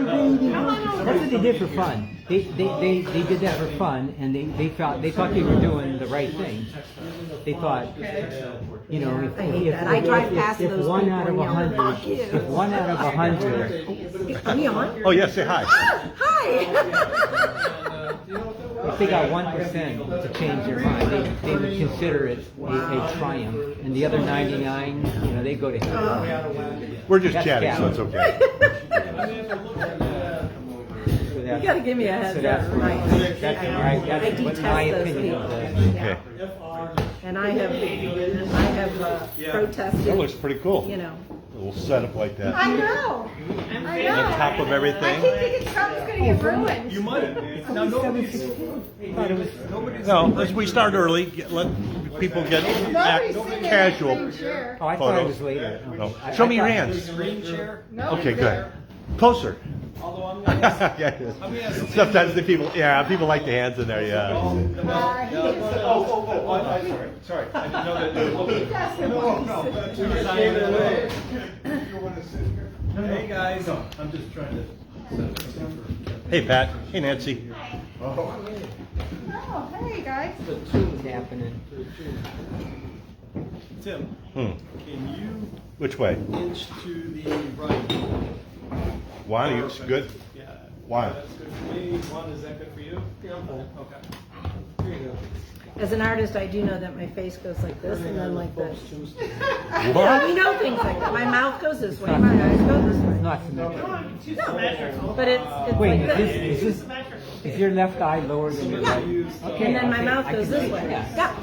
That's what they did for fun. They did that for fun, and they thought they were doing the right thing. They thought, you know, if one out of 100, if 1 out of 100. Are we on? Oh yeah, say hi. Hi. If they got 1% to change their mind, they would consider it a triumph, and the other 99, you know, they go to hell. We're just chatting, so it's okay. You gotta give me a heads up. That's what my opinion of that. Okay. And I have protested. That looks pretty cool. You know. A little setup like that. I know. On top of everything. I keep thinking Trump's going to get ruined. You might. Now nobody's. No, as we start early, let people get casual. Oh, I thought it was later. No. Show me your hands. Screen share. Okay, good. Closer. Although I'm not. Sometimes the people, people like the hands in there, yeah. Sorry. I didn't know that. Hey guys. I'm just trying to. Hey Pat. Hey Nancy. Oh, hey guys. The tune's happening. Tim, can you Which way? inch to the right? One, it's good. Yeah. One. That's good for me. One, is that good for you? Yeah, I'm fine. Okay. Here you go. As an artist, I do know that my face goes like this and then like this. What? We know things like that. My mouth goes this way, my eyes go this way. It's not symmetrical. No, but it's Wait, like this. is your left eye lower than your right? Okay. And then my mouth goes this way. Yeah. I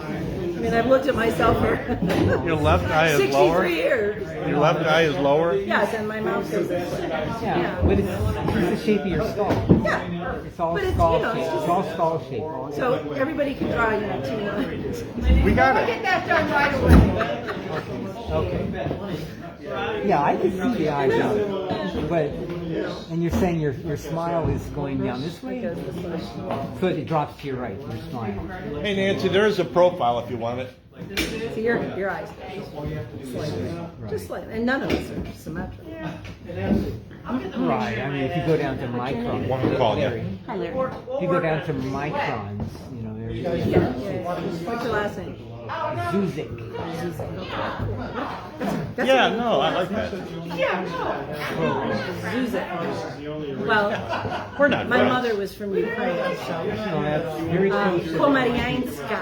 mean, I've looked at myself for Your left eye is 63 lower? years. Your left eye is lower? Yes, and my mouth goes this way. Yeah, but it's the shape of your skull. Yeah. It's all But it's, skull you know, shape. it's It's all skull shape. So everybody can draw, you know, 2 lines. We got Get it. that done right away. Okay. Yeah, I can see the eyebrow, but and you're saying your smile is going down this way, It goes this way. so it drops to your right. Your smile. Hey Nancy, there is a profile if you want it. See, your eyes go slightly. Just slightly. And none of us are symmetrical. Right. I mean, if you go down to microns, One call, yeah. Larry, if you go down to microns, you know, there's Yeah. What's your last name? Zuzik. Yeah, no, I like that. Zuzek. Well, We're not my friends. mother was from Ukraine, so. No, that's very close. Komarianska.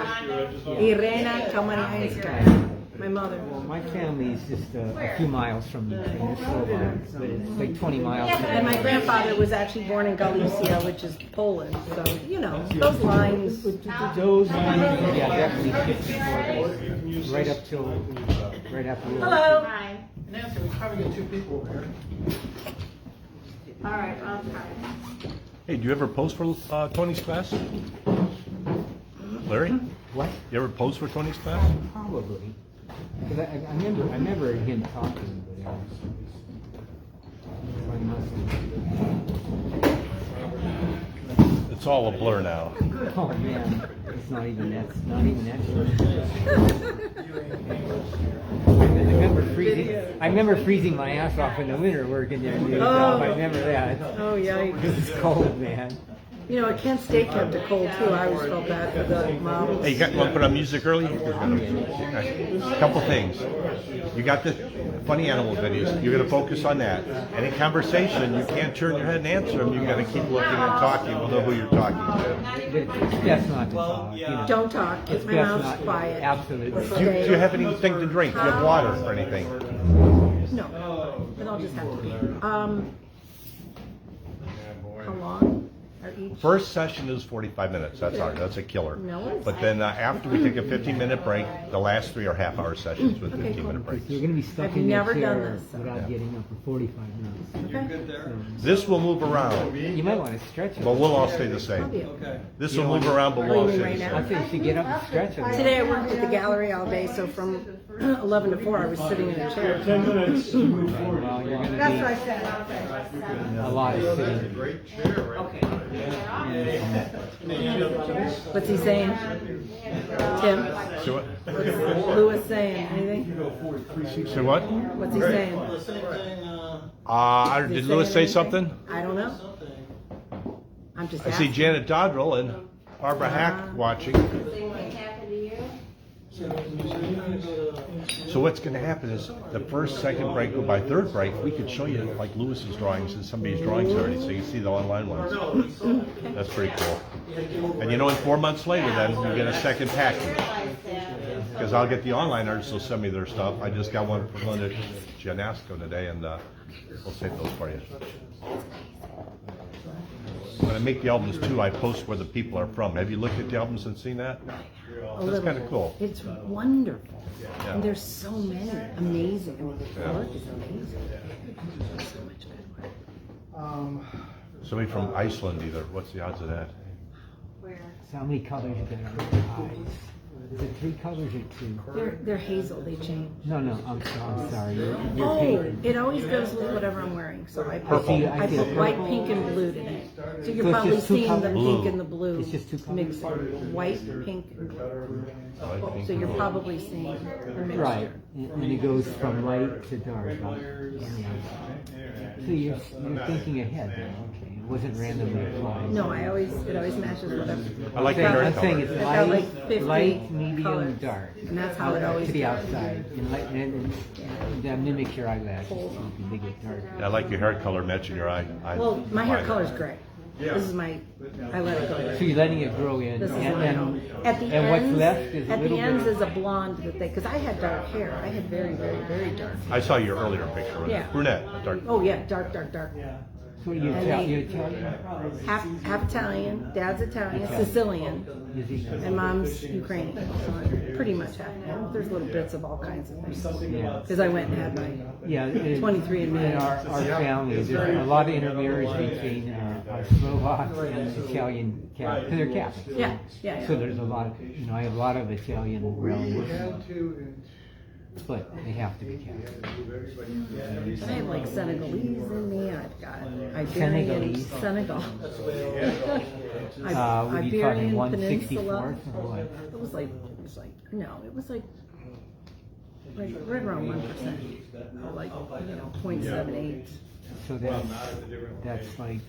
Irena Komarianska. My mother. My family is just a few miles from Ukraine. It's Slovak, but it's like 20 miles. And my grandfather was actually born in Galicia, which is Poland. So, you know, those lines. Those lines, yeah, definitely 54. Right up till right after. Hello. Hi. Nancy, we're trying to get 2 people over here. All right, I'll try. Hey, do you ever post for Tony's class? Larry? What? You ever post for Tony's class? Probably. Because I remember him talking, but I must have. It's all a blur now. Oh man, it's not even that. It's not even that short. I remember freezing my ass off in the winter working there. I remember that. Oh, yikes. Because it's cold, man. You know, Kent State kept it cold too. I always felt bad for the models. Hey, you want to put on music early? Okay. Couple things. You got the funny animal videos. You're going to focus on that. Any conversation, you can't turn your head and answer them. You got to keep looking and talking. We'll know who you're talking to. It's best not to talk. You know. Don't talk. Keep my Best mouth not- quiet. Absolutely. Do you have anything to drink? Do you have water or anything? No, but I'll just have to be. How long are each? First session is 45 minutes. That's hard. That's a killer. No, it's- But then after we take a 15-minute break, the last 3 are half-hour sessions with Okay, 15-minute breaks. You're going to be stuck I've in your never done chair this, so- without getting up for 45 minutes. You're good there? This will move around, You might want to stretch it. but we'll all stay the I'll same. be Okay. This will move around, but we'll all stay Right the now. I same. think you should get up and stretch it. Today I worked at the gallery all day, so from 11 to 4 I was sitting in a chair. Well, you're going to That's what I be said. a lot of sitting. What's he saying? Tim? So what? What's Lewis saying? Anything? So what? What's he saying? Did Lewis say something? I don't know. I'm just I see asking. Janet Dodrell and Barbara Hack watching. So what's going to happen is the first, second break, or by third break, we could show you like Lewis's drawings and somebody's drawings already, so you can see the online ones. That's pretty cool. And in 4 months later, then you get a second package. Because I'll get the online artists, they'll send me their stuff. I just got one from Linda Gianasco today, and we'll save those for you. When I make the albums too, I post where the people are from. Have you looked at the albums and seen that? That's kind of cool. It's wonderful. Yeah. And there's so many amazing. I mean, the Yeah. work is amazing. So much good work. Somebody from Iceland either. What's the odds of that? So how many colors you got on your eyes? Is it 3 colors or 2? They're hazel. They change. No, I'm sorry. You're Oh, painting. it always goes with whatever I'm wearing. So I put, Purple. I put white, pink, and blue today. So you're So it's probably just 2 seeing the colors? pink Blue. and the blue It's just 2 colors? mixed. White, pink, and blue. So you're probably seeing a mixture. Right, and it goes from light to dark. So you're thinking ahead then, okay. It wasn't randomly applied. No, it always matches whatever. I like the I'm hair saying color. it's I've got like light, 50 light, medium, colors. dark. And that's how it always to the goes. outside, and that mimics your eyelashes, so you can make it dark. I like your hair color matching your eye. Well, my hair Mine. color's gray. This is I let it go. So you're letting it grow in, This is and at the and ends. what's left is a At little the ends bit. is a blonde because I had dark hair. I had very, very, very dark. I saw your earlier picture. Wasn't Yeah. it? Brunette, dark. Oh yeah, dark. So you're And Italian? Half Italian. Dad's Italian, Sicilian, Is he? and mom's Ukrainian. So I'm pretty much half. There's little bits of all kinds of things. Yeah. Because I went and had my. Yeah, 23andMe. in our family, there's a lot of intermarriage between our Slovak and Italian Catholics, they're Catholics. Yeah. So there's a lot of, I have a lot of Italian relatives, but they have to be Catholic. I have like Senegalese in me. I've got Iberian, Senegalese. Senegal. What are you talking, Iberian 1/64 Peninsula. or what? It was like right around 1%, or like 0.78. So that's like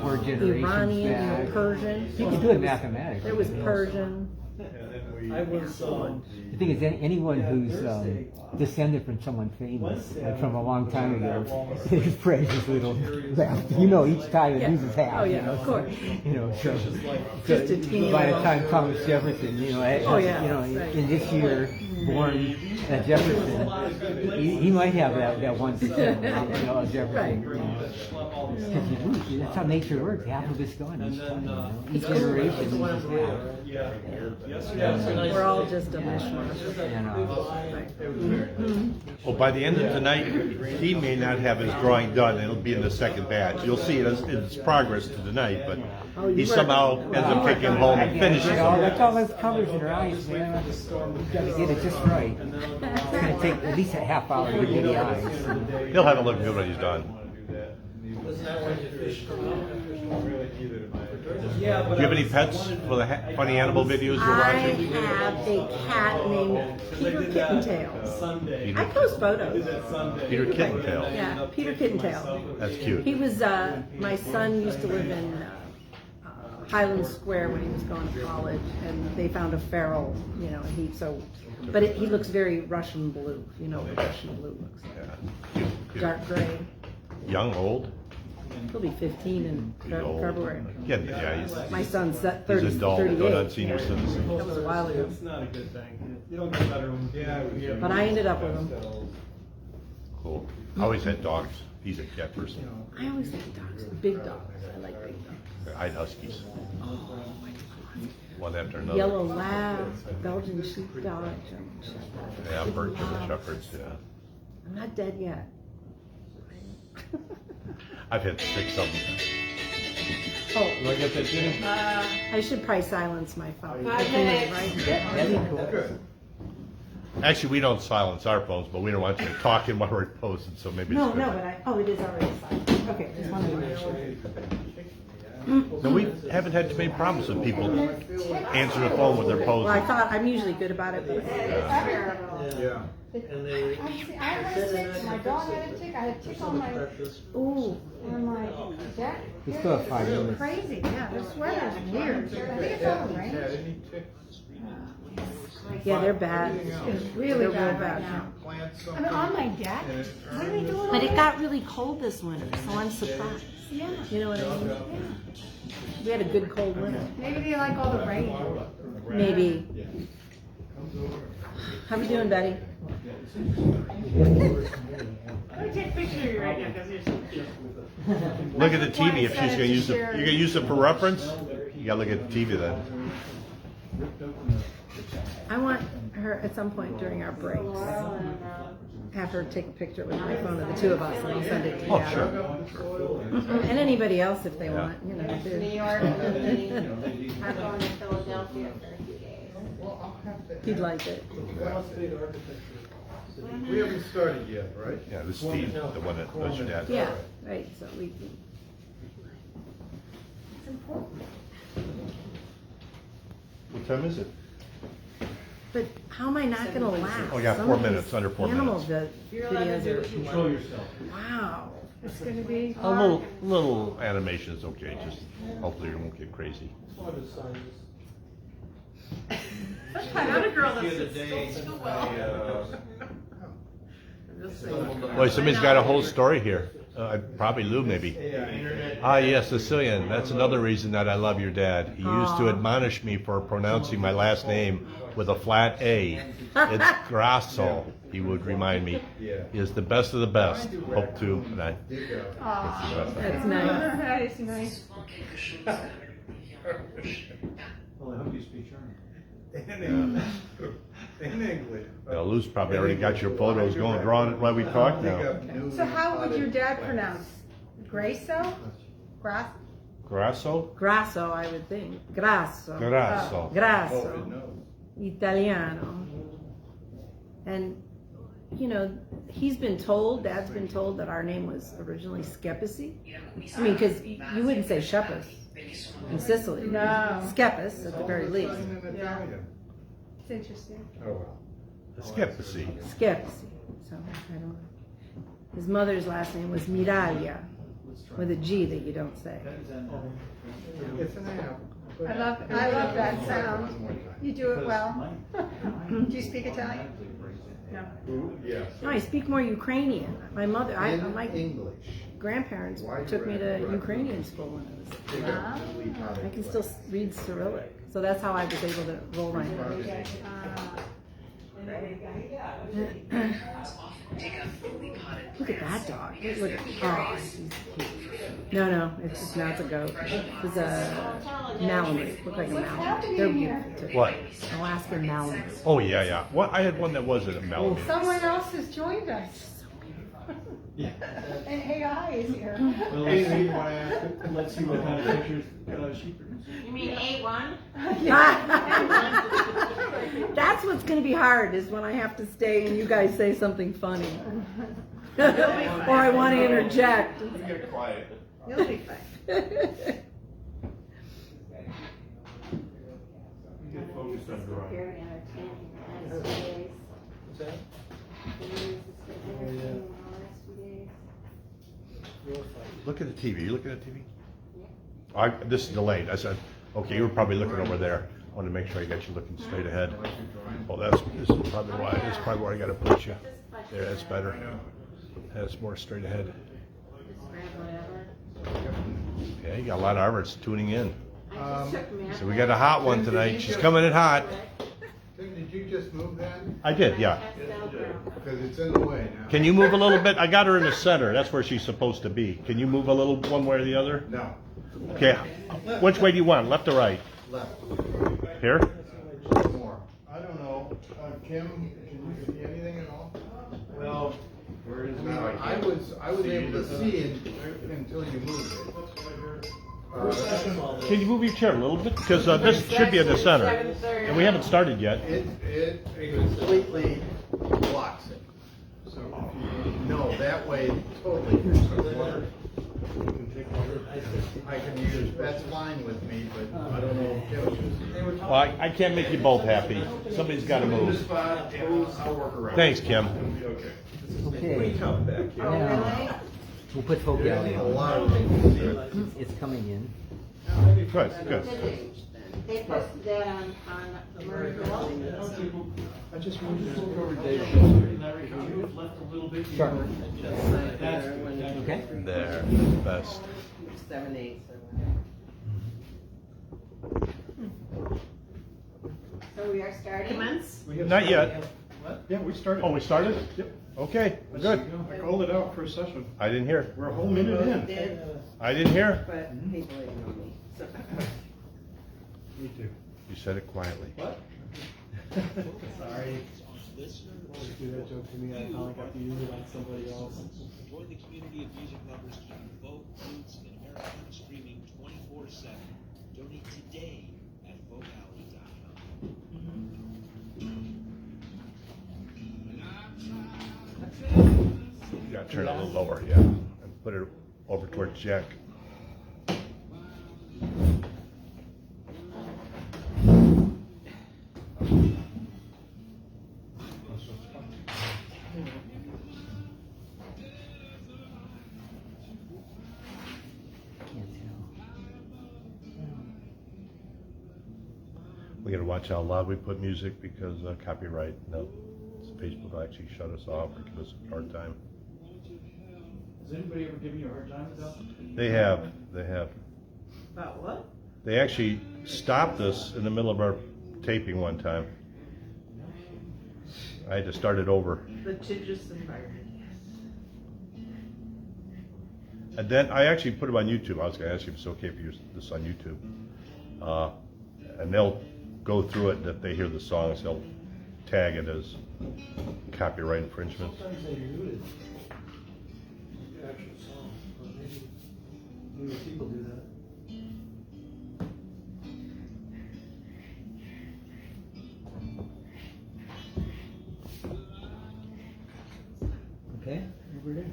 4 generations Iranian, back. Persian. You can do it mathematically. There was Persian. The thing is, anyone who's descended from someone famous, like from a long time ago, his precious little left. Each time it loses half. Oh yeah, of course. So Just a teeny by the little- time Thomas Jefferson, right. in this year born Jefferson, he might have that 1% of Jefferson. Right. Because you lose. That's how nature works. Half of it's gone each time. Each generation loses half. We're all just a mishmash. Well, by the end of tonight, he may not have his drawing done. It'll be in the second batch. You'll see it as its progress to tonight, but he somehow ends up taking them home and finishes them. That's all those colors in her eyes, man. You've got to get it just right. It's going to take at least a half hour to get the eyes. He'll have it look good when he's done. Do you have any pets for the funny animal videos you're I watching? have a cat named Peter Kittentail. I post photos. Peter Kittentail. Yeah, Peter Kittentail. That's cute. He was, my son used to live in Highland Square when he was going to college, and they found a feral, but he looks very Russian blue, what Russian blue looks like. Yeah. Cute. Dark gray. Young, old? He'll be 15 in He's old. February. Yeah, My son's he's 30, adult, 38. but not senior citizen. That was a while ago. It's not a good thing. You don't get better when But I ended up with him. Cool. I always had dogs. He's a cat person. I always like dogs, big dogs. I like big dogs. I had huskies. Oh, One after another. Yellow lab, Belgian sheepdog, German shepherd. Yeah, Bird German Shepherds, yeah. I'm not dead yet. I've had 6 of them. Oh, Do I get that, Jenny? I should probably silence my phone. 5 minutes. That'd be cool. Actually, we don't silence our phones, but we don't want you talking while we're posting, so maybe No, it's good. but it is already silent. Okay, just wanted to make sure. No, we haven't had too many problems with people answering the phone when they're Well, I posing. thought I'm usually good about it, but Yeah. I had a tick, my dog had a tick, I had a tick on my, ooh, on my deck. We still have 5 minutes. Crazy, yeah, this weather's weird. I think it's all Had rain. any ticks? yeah, they're bad. It's really They're real bad right bad. now. Plant I something. mean, on my deck? and it What are we doing? But it got really cold this winter, so I'm surprised. Yeah, You know what I mean? We had a good cold winter. maybe they like all the rain. Maybe. How we doing, Betty? Look at the TV if she's gonna use it. You're gonna use it for reference? You gotta look at the TV then. I want her at some point during our breaks, have her take a picture with my phone of the two of us and I'll send it to you. Oh, sure. And anybody else if they want, you know. New too. York, I'm going to Philadelphia for a few days. He'd like it. We haven't started yet, right? Yeah, this is Steve, the one that was your dad. Yeah, right, so we, What time is it? but how am I not gonna laugh? Oh, yeah, Some 4 of these minutes, under 4 animal minutes. videos are, Control yourself. wow. It's gonna be A hard. little animation is okay, just hopefully it won't get crazy. Another girl The other day, Boy, somebody's got a whole story here. Probably Lou, maybe. Ah, yes, Sicilian. That's another reason that I love your dad. He used to admonish me for pronouncing my last name with a flat A. It's Grasso, he would remind me. He is the best of the best. Hope to. And I, That's nice. That is nice. Well, I hope you speak German. In English. Lou's probably already got your photos going, drawing it while we talk now. So how would your dad pronounce? Grasso? Grass? Grasso? Grasso, I would think. Grasso. Grasso. Grasso. Italiano. And, you know, he's been told, Dad's been told that our name was originally Schepis. I mean, because you wouldn't say Schepis in Sicily. No. Schepis, at the very least. It's interesting. Oh, well. Skeptici. Schepis. So, I don't know. His mother's last name was Miraglia, with a G that you don't say. It's an app. I love that sound. You do it well. Do you speak Italian? No. Yes. No, I speak more Ukrainian. My mother, my English. grandparents took me to Ukrainian school when I was. I can still read Cyrillic, so that's how I was able to roll my R's. Look at that dog. Look at he's cute. No, it's a goat. It's a Malamute. Look like a Malamute. They're beautiful too. What? Alaskan Malamute. Oh, yeah, yeah. Well, I had one that wasn't a Malamute. Someone else has joined us. Yeah. And AI is here. Well, let's see what kind of pictures she produces. You mean A1? That's what's going to be hard is when I have to stay and you guys say something funny. Or I want to interject. Get quiet. You'll be fine. Get focused on drawing. Very entertaining the last few days. What's that? The news has been entertaining the last few days. Look at the TV. You looking at TV? This is delayed. I said, okay, you were probably looking over there. I want to make sure I got you looking straight ahead. Well, this is probably why. This is probably where I got to put you. There, that's better. That's more straight ahead. Just grab whatever. Yeah, you got a lot of artists tuning in. I just took them. So we got a hot one tonight. She's coming in hot. Tim, did you just move that? I did, yeah. Because it's in the way now. Can you move a little bit? I got her in the center. That's where she's supposed to be. Can you move a little one way or the other? No. Okay. Which way do you want? Left or right? Left. Here? More. I don't know. Kim, can you see anything at all? Well, where is I was able to see until you moved it. Can you move your chair a little bit? Because this should be in the center. And we haven't started yet. It completely blocks it. So if you, no, that way totally. I can use, that's fine with me, but I don't know if Kim. Well, I can't make you both happy. Somebody's got to move. Spot, and I'll work around. Thanks, Kim. Okay. Okay. Tough back here. Now, we'll put folk alley A on. lot of things. It's coming in. Good, good. They posted that on Murrayville. I just wanted to look over Dave's Larry, could you have left a little bit? Sure. That's good. Okay? There, best. 7/8. So we are starting. Commence? Not yet. Yeah, we started. Oh, we started? Yep. Okay, good. I called it out for a session. I didn't hear. We're a whole minute in. I didn't hear. But he's waiting on me. So. Me too. You said it quietly. What? Sorry. Always do that joke to me. I finally got to use it on somebody else. Join the community of music lovers keeping folk, roots, and Herron streaming 24/7. Donate today at folkalley.com. You gotta turn it a little lower, yeah. And put it over towards Jack. Can't tell. We gotta watch how loud we put music because copyright. No, Facebook will actually shut us off or give us a hard time. Has anybody ever given you a hard time about They have. About what? They actually stopped us in the middle of our taping one time. I had to start it over. Litigious environment. And then I actually put it on YouTube. I was going to ask you if it's okay if you use this on YouTube. And they'll go through it, and if they hear the songs, they'll tag it as copyright infringement. sometimes they muted the actual song, but maybe people do that. Okay? Over there.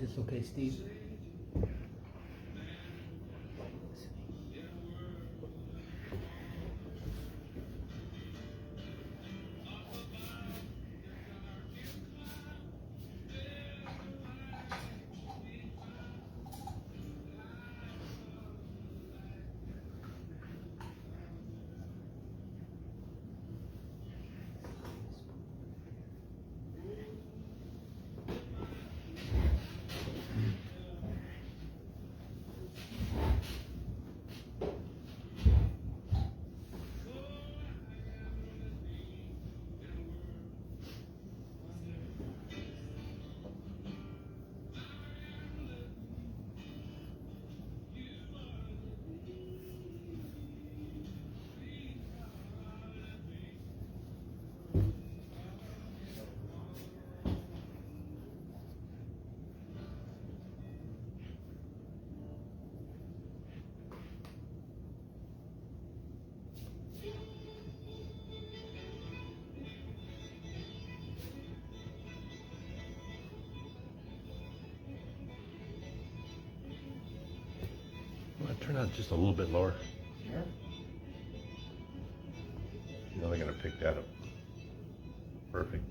Is this okay, Steve? Turn out just a little bit lower. Sure. You know they're gonna pick that up. Perfect.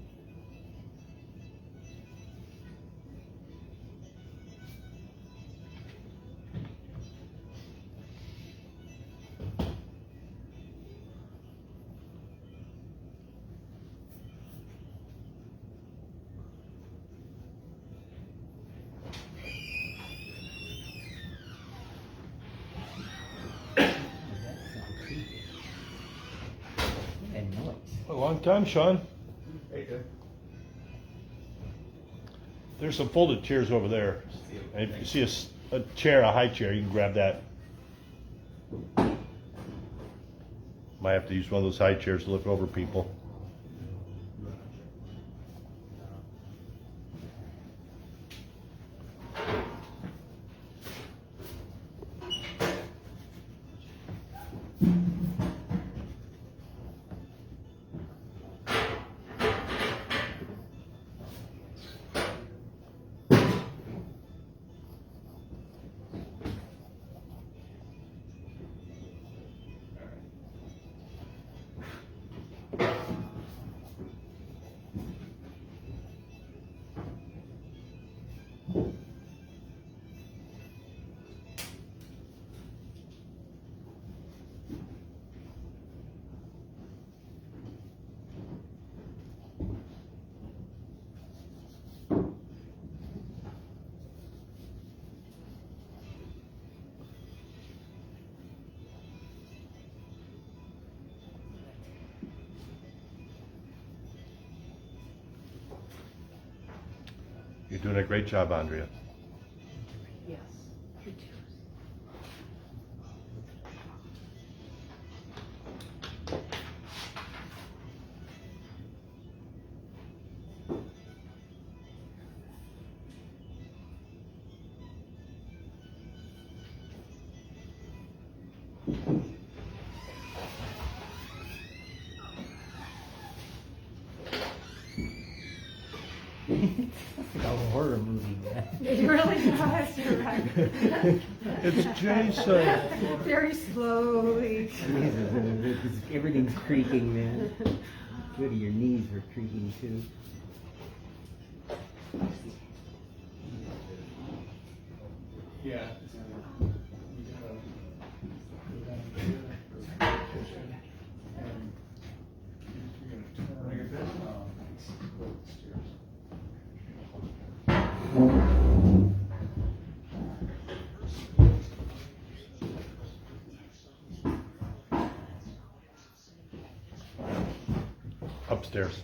That sounds creepy. And noise. A long time, Sean. Hey, good. There's some folded chairs over there. And if you see a chair, a high chair, you can grab that. Might have to use one of those high chairs to look over people. Doing a great job, Andrea. Yes. It's like a horror movie, man. It really does, you're right. It's Jason. Very slowly. Jesus, everything's creaking, man. Good, your knees are creaking too. Yeah. Upstairs.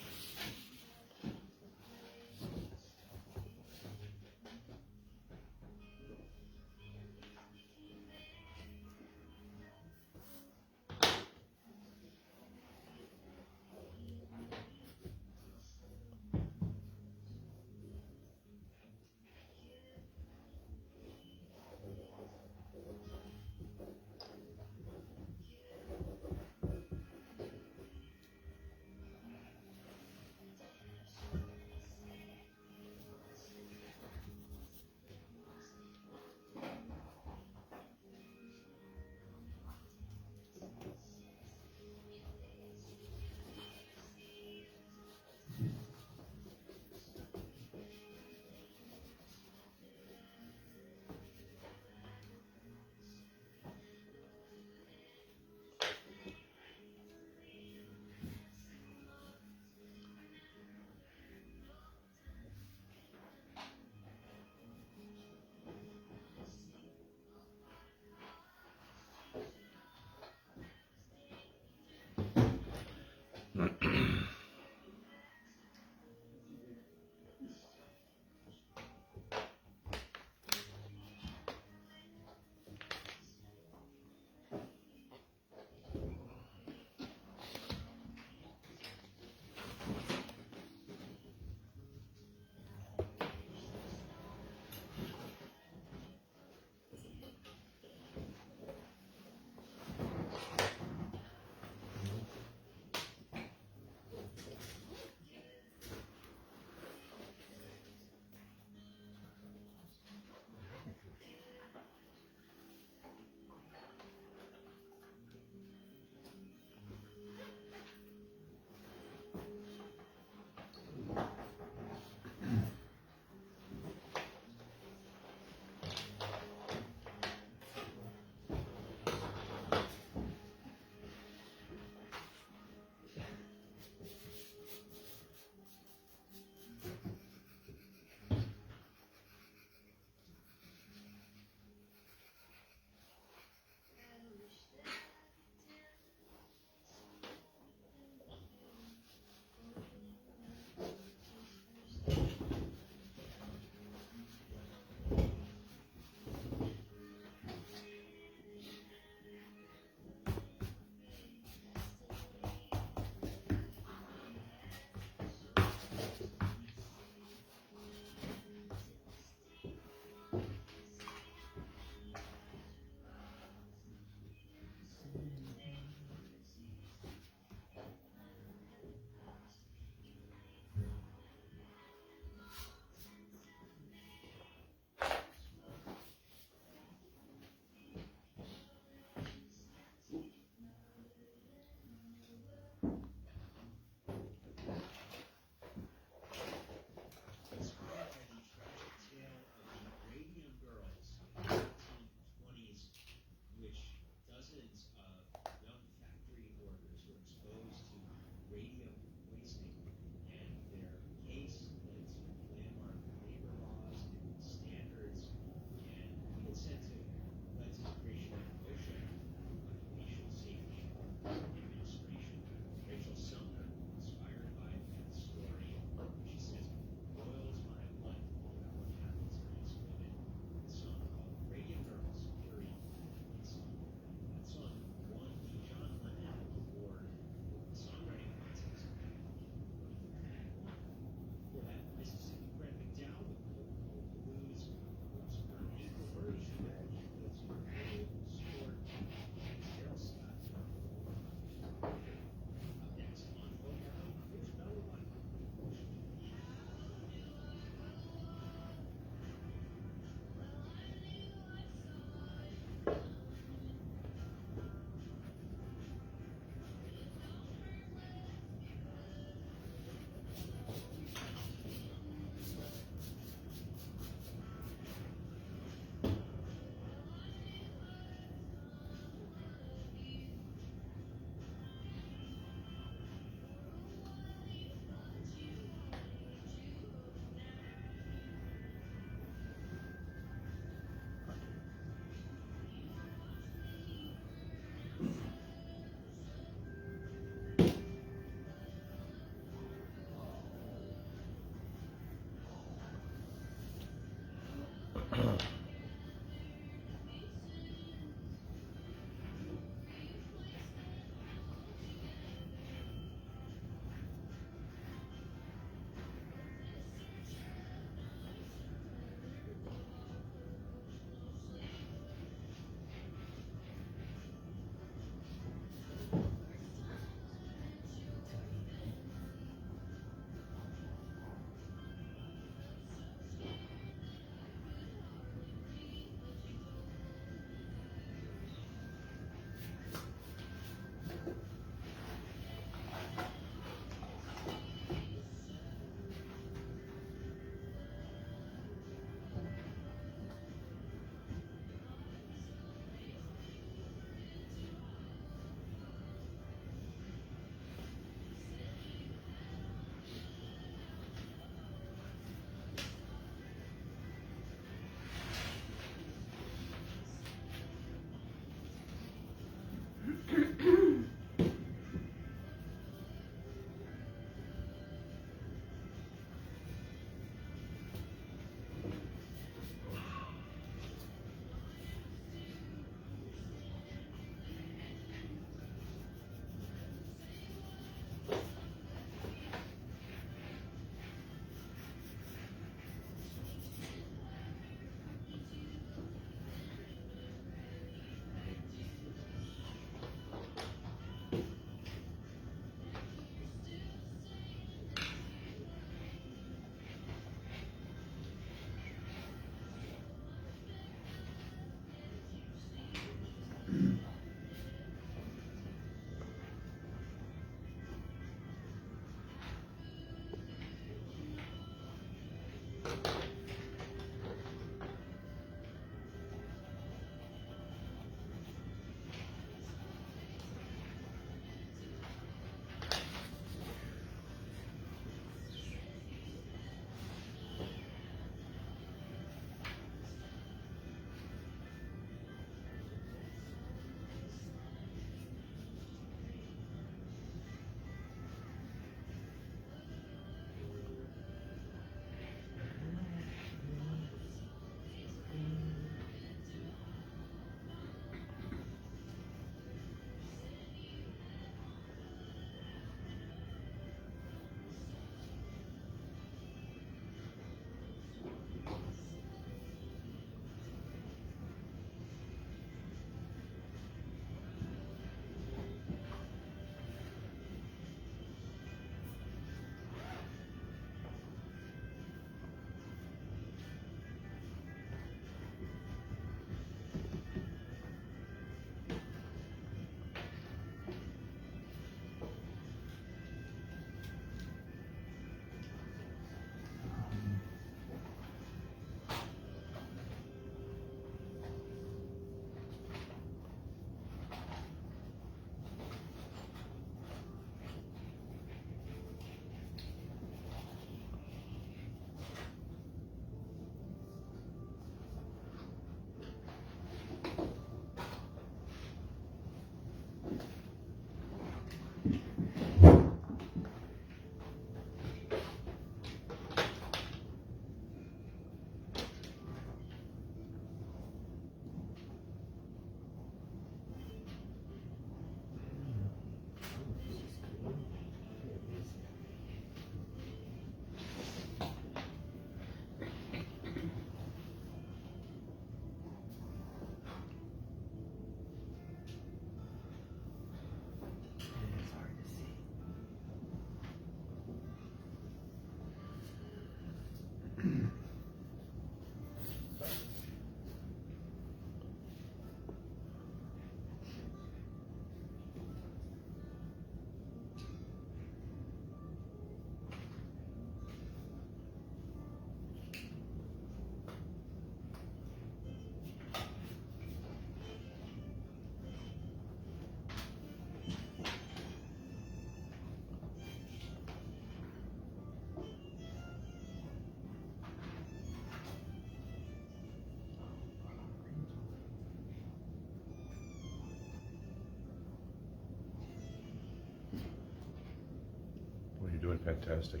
Doing fantastic.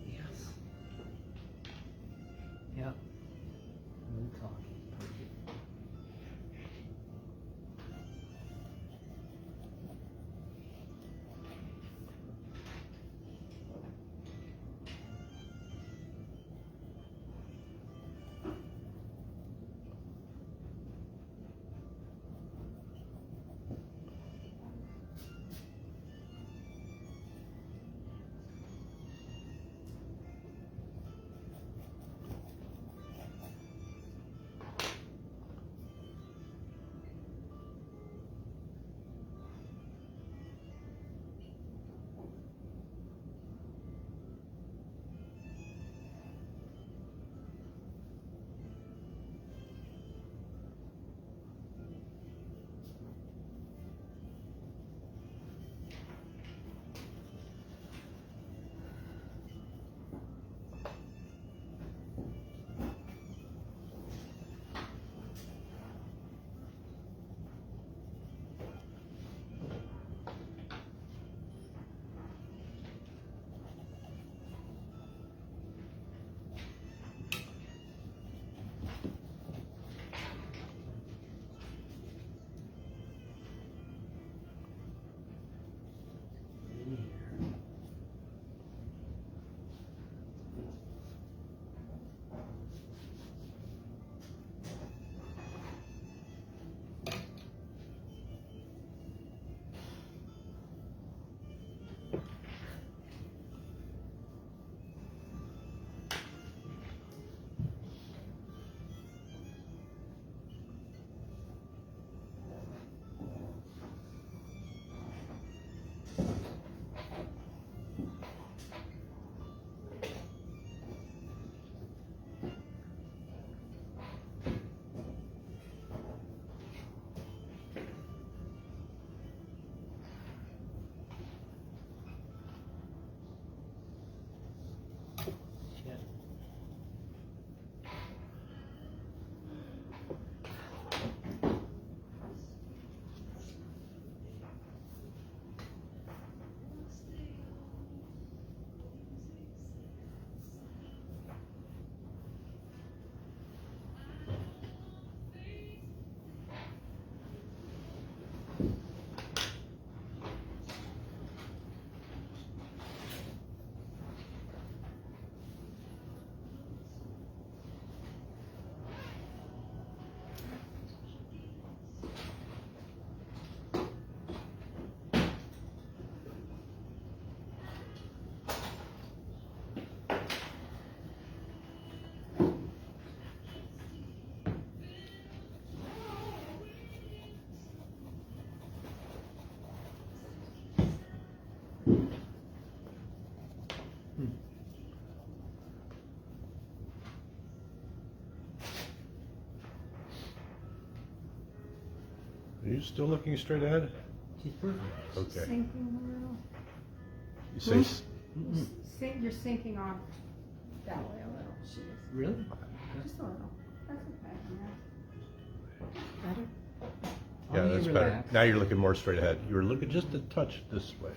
Yes. Yep. No talking. Perfect. Are you still looking straight ahead? She's perfect. Okay. Sinking a little. You say, You're sinking off that way a little. She is. Really? Just a little. That's okay. Better? yeah, Only that's better. relax. Now you're looking more straight ahead. You were looking just a touch this way.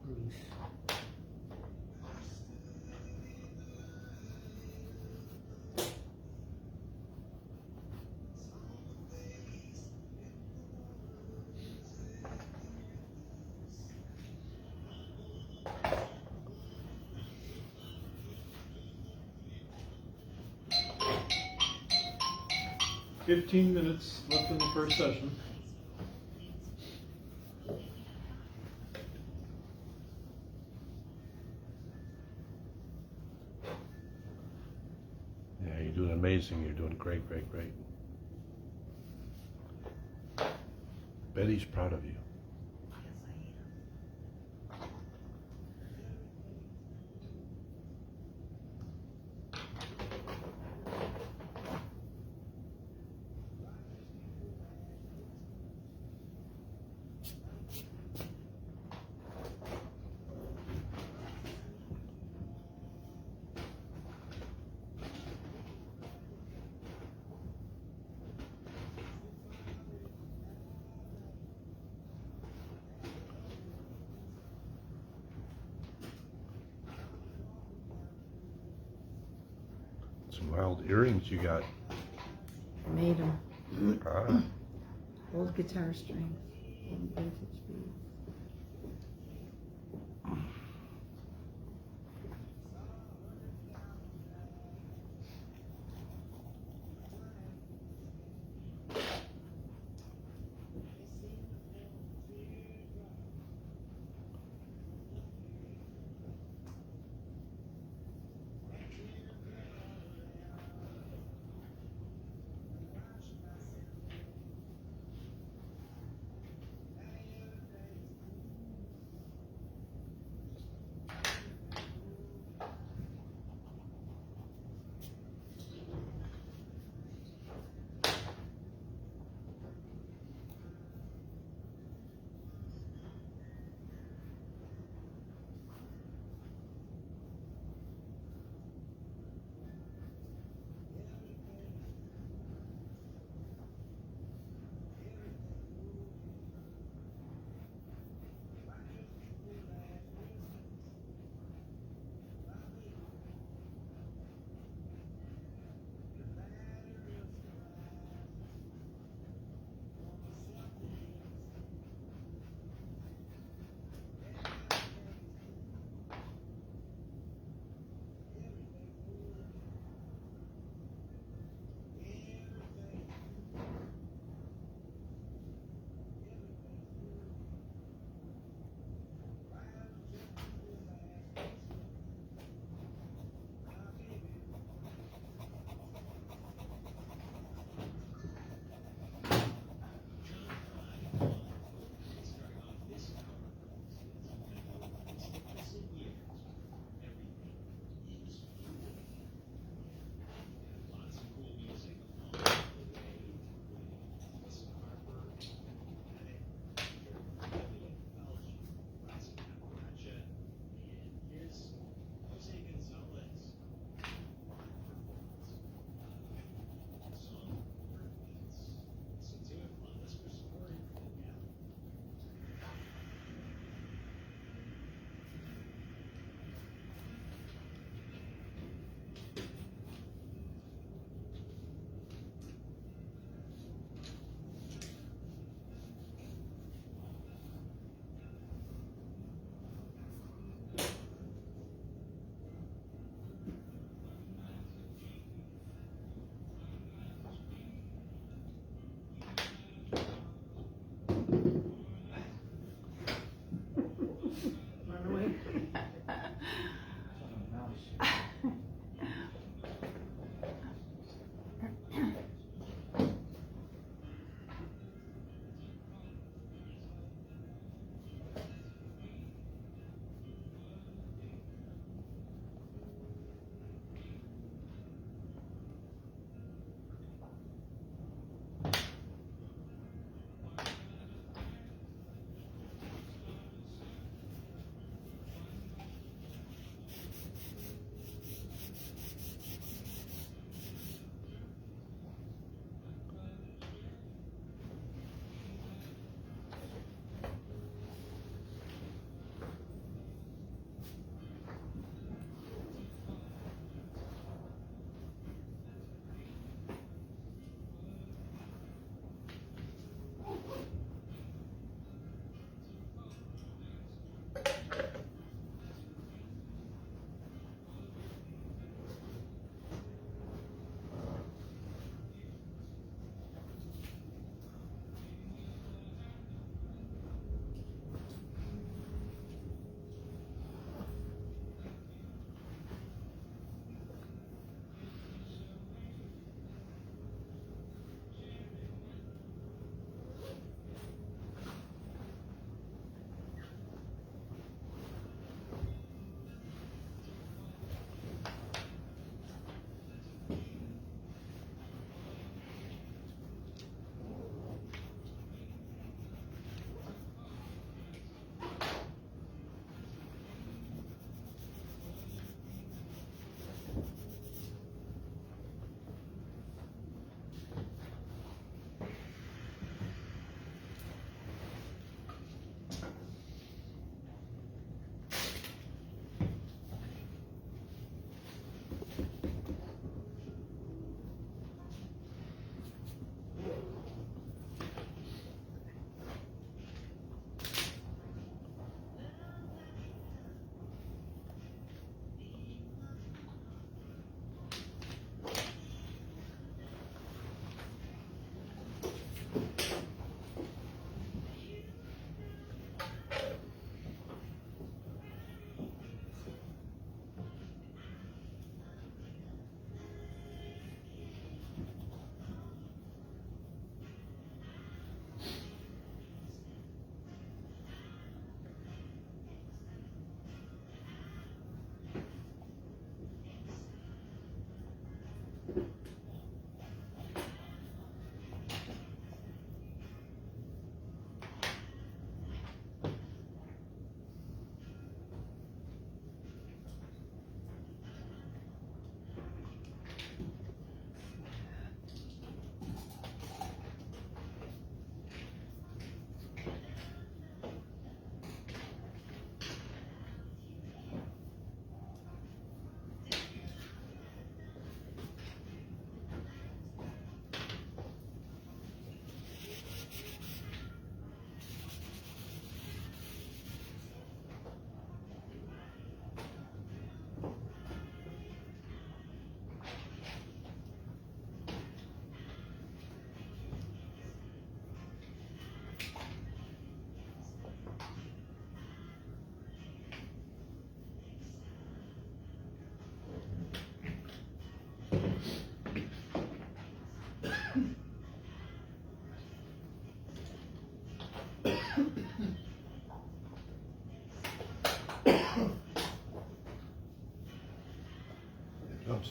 Bruce. 15 minutes left in the first session. Yeah, you're doing amazing. You're doing great, great, great. Betty's proud of you. some wild earrings you got. I made them. Ah. Old guitar strings. Old vintage beads.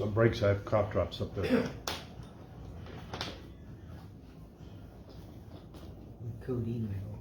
Some breaks, I have cough drops up there. Codeine, I hope.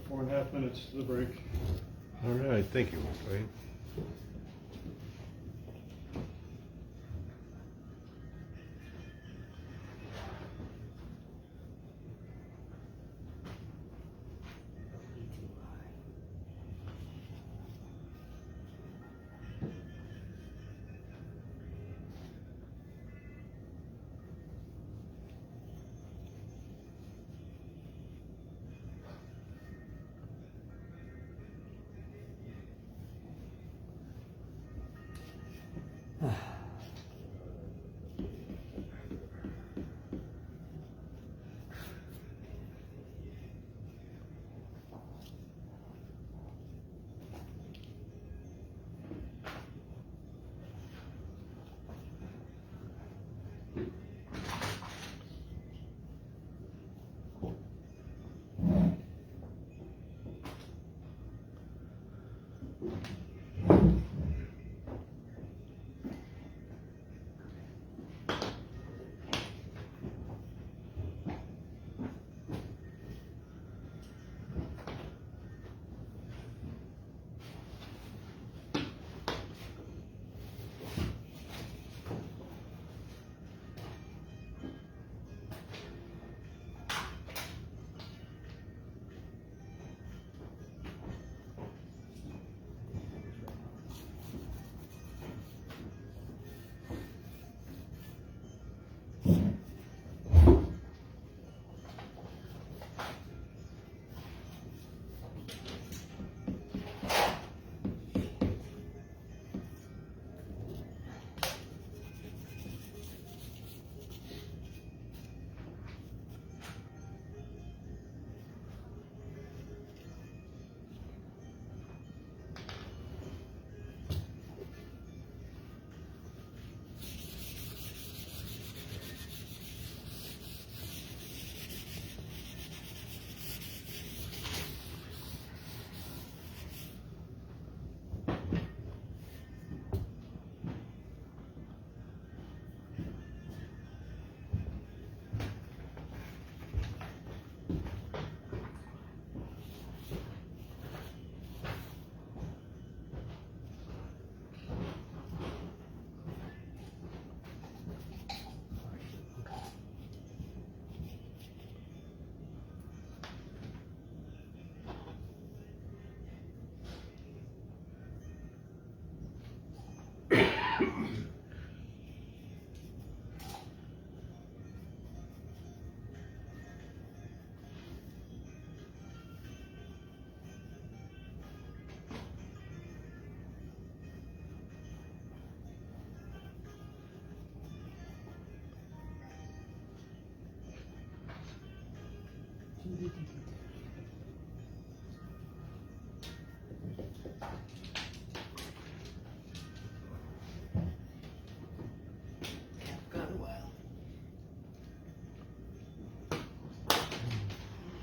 Four and a half minutes to the break. All right, thank you, Wayne.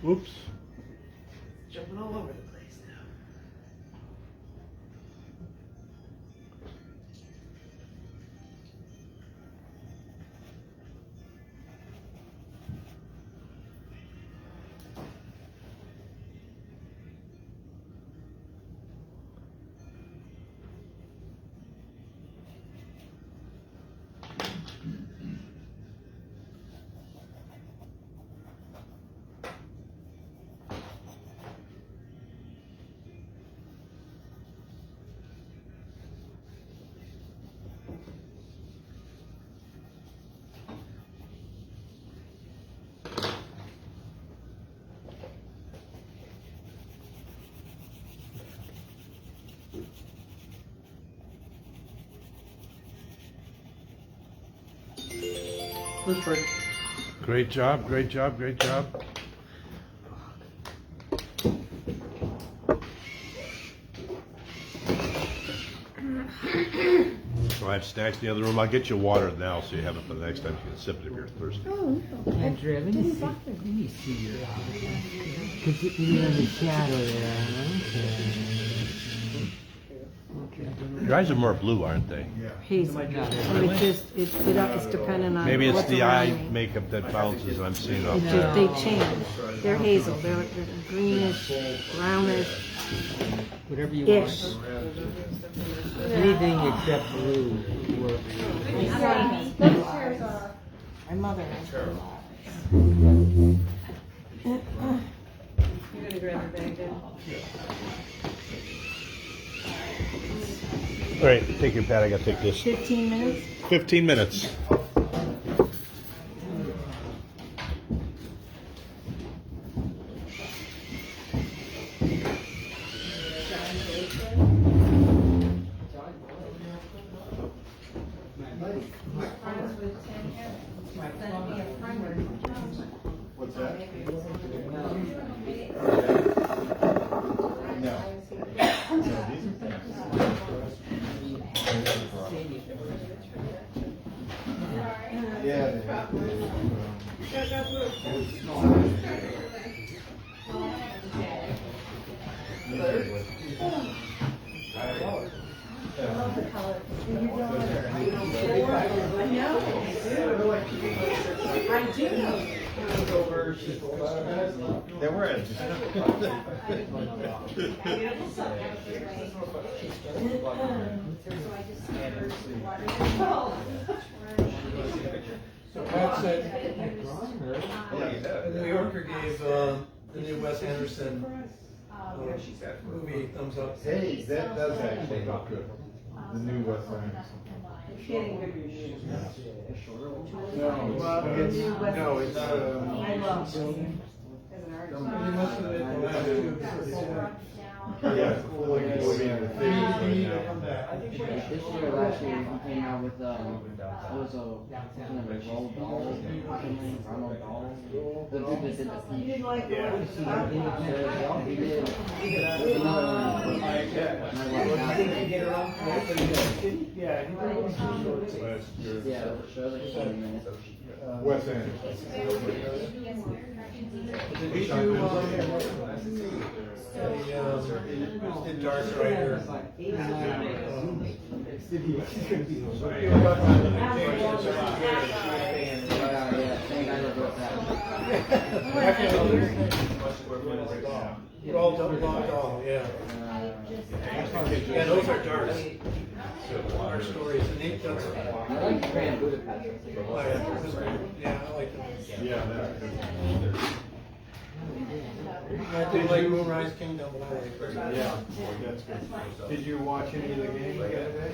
Oops. Jumping all over the place now. Great job, great job, great job. So I have snacks in the other room. I'll get you water now so you have it for the next time you can sip it if you're thirsty. Oh, okay. Andrea, let me see your because you're in the shadow there. Okay. Your eyes are more blue, aren't they? Hazel. It's dependent on Maybe it's what's the around eye me. makeup that bounces I'm seeing off It's there. just, they change. They're hazel. They're greenish, brownish, Whatever you ish. want. Anything except blue works. My mother has her You're gonna grab your bag then? All right, take your pad. I gotta take this. 15 minutes? 15 minutes. What's that? They were at So Pat said, the New Yorker gave the new Wes Anderson movie thumbs up. Hey, that does actually look good. The new West End. No, it's You must have been the last two. yeah, it's fully moving in the theaters right now. This year, last year, we came out with, it was a kind of a roll doll, something, Ronald doll. The dude that did the peach. He did. Yeah, the show like 20 minutes. West End. Did we do, did Dark Rider? All double locked off, yeah. Yeah, those are dark. Our stories, and Nate does. I like Grand Budapest. Yeah, I like them. Yeah, that's good. I do like Moonrise Kingdom, but I like Yeah, that's good. Did you watch any of the game the other day?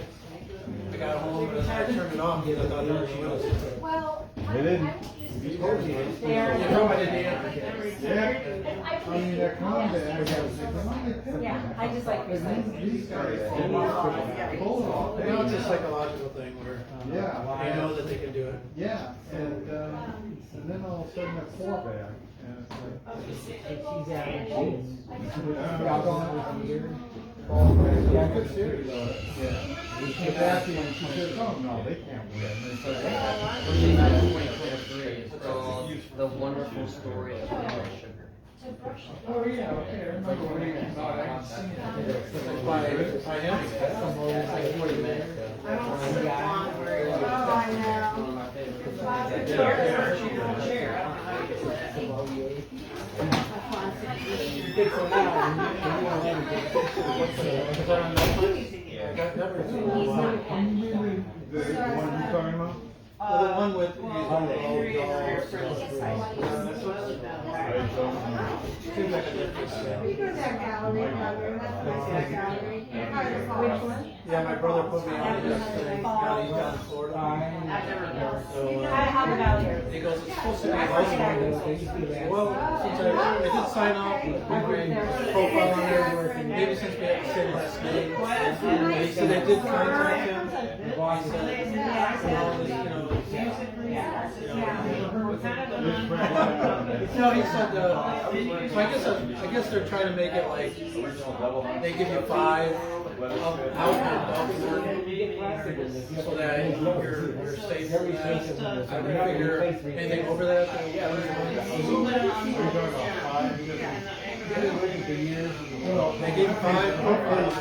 I got home and I turned it off because I thought there was wheels. Well, They didn't. You know I didn't answer. Yeah. I mean, they're combat. Yeah, I just like These guys. Now it's a psychological thing where Yeah. they know that they can do it. Yeah, and then all of a sudden it's four back. She's average. Yeah, good series. Yeah. She was asking when she said, oh, no, they can't win. It's called The Wonderful Story of Brown Sugar. Oh, yeah, okay, I remember when you came out, I seen it. It's by him. It's like 40 minutes ago. Oh, I know. One of my favorites. The one you're talking about? The one with We go to that gallery, brother. That's that gallery. Which one? Yeah, my brother put me on it yesterday. He's down in Florida. I've never been. So, How about you? he goes, it's supposed to be awesome. Well, since I did sign up, my profile on there, maybe since we had the same last name. He said they did contact him. The boss said, no, he said, so I guess they're trying to make it like, they give you 5 outbound so that you're safe from that. I don't figure anything over that. They gave 5 profiles.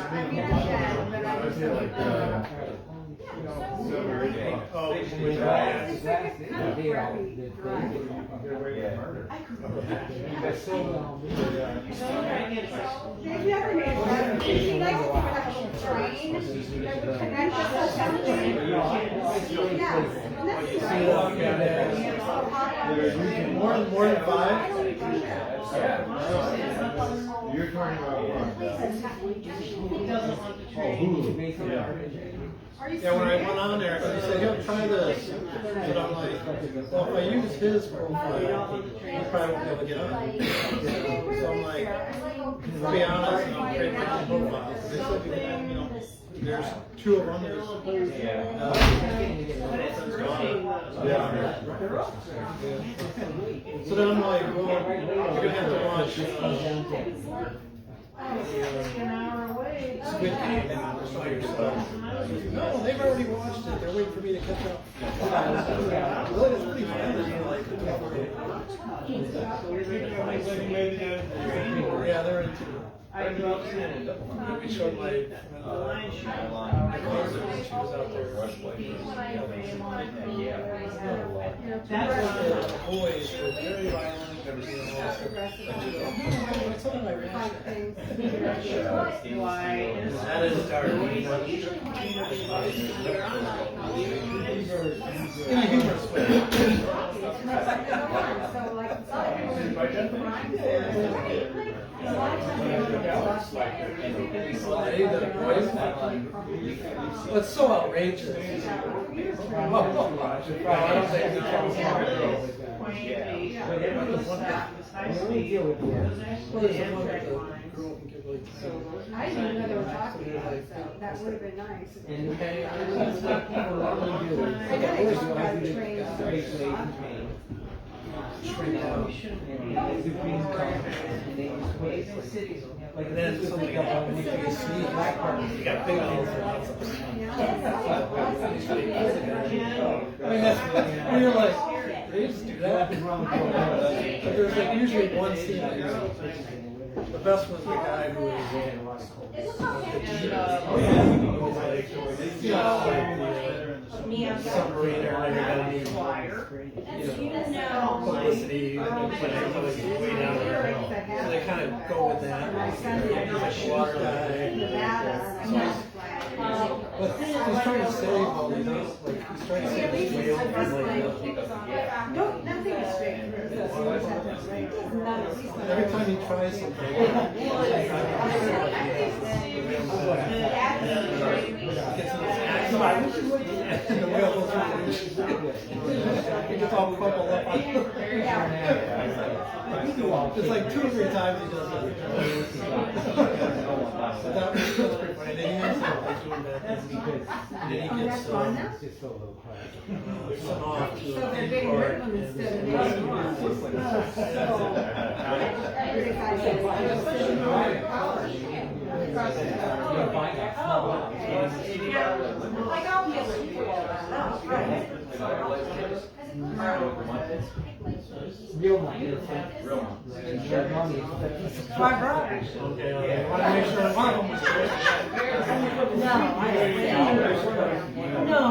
They've never made it. She likes to have a little train. And then just a something. Yes. And that's More than 5? You're talking about Yeah, when I went on there, he said, "Yo, try this." But I'm like, well, if I use his profile, he probably won't be able to get on. So I'm like, to be honest, I'm creating my own profile. They said, there's 2 of them. There's So then I'm like, well, you're gonna have to watch Squid Game and no, they've already watched it. They're waiting for me to catch up. Really, it's pretty fun. Yeah, they're into it. We showed my cousin when she was out there. The boys were very violent. It's on my reaction. That is dark. In a humorous way. Well, it's so outrageous. I don't think I didn't know they were talking about it, so that would have been nice. I know they talk about trains. Like then somebody got up and you could see black part. You got big holes. I mean, that's where you're like, they just do that. But there's like usually one scene that the best was the guy who was submarine airliner publicity when everybody's way down there. So they kind of go with that. Like water guy. But he's trying to save all these, like he's trying to save this whale from like Nothing is straight. every time he tries something. Gets in this the wheel goes around. It gets all crumpled up. It's like 2 or 3 times he does that. But that was pretty funny. Then he ends up like doing that. And then he gets sent off to So they're getting rid of them instead of making one. Like I'll be able to do Real money. Okay, I want to make sure one of them was correct. No,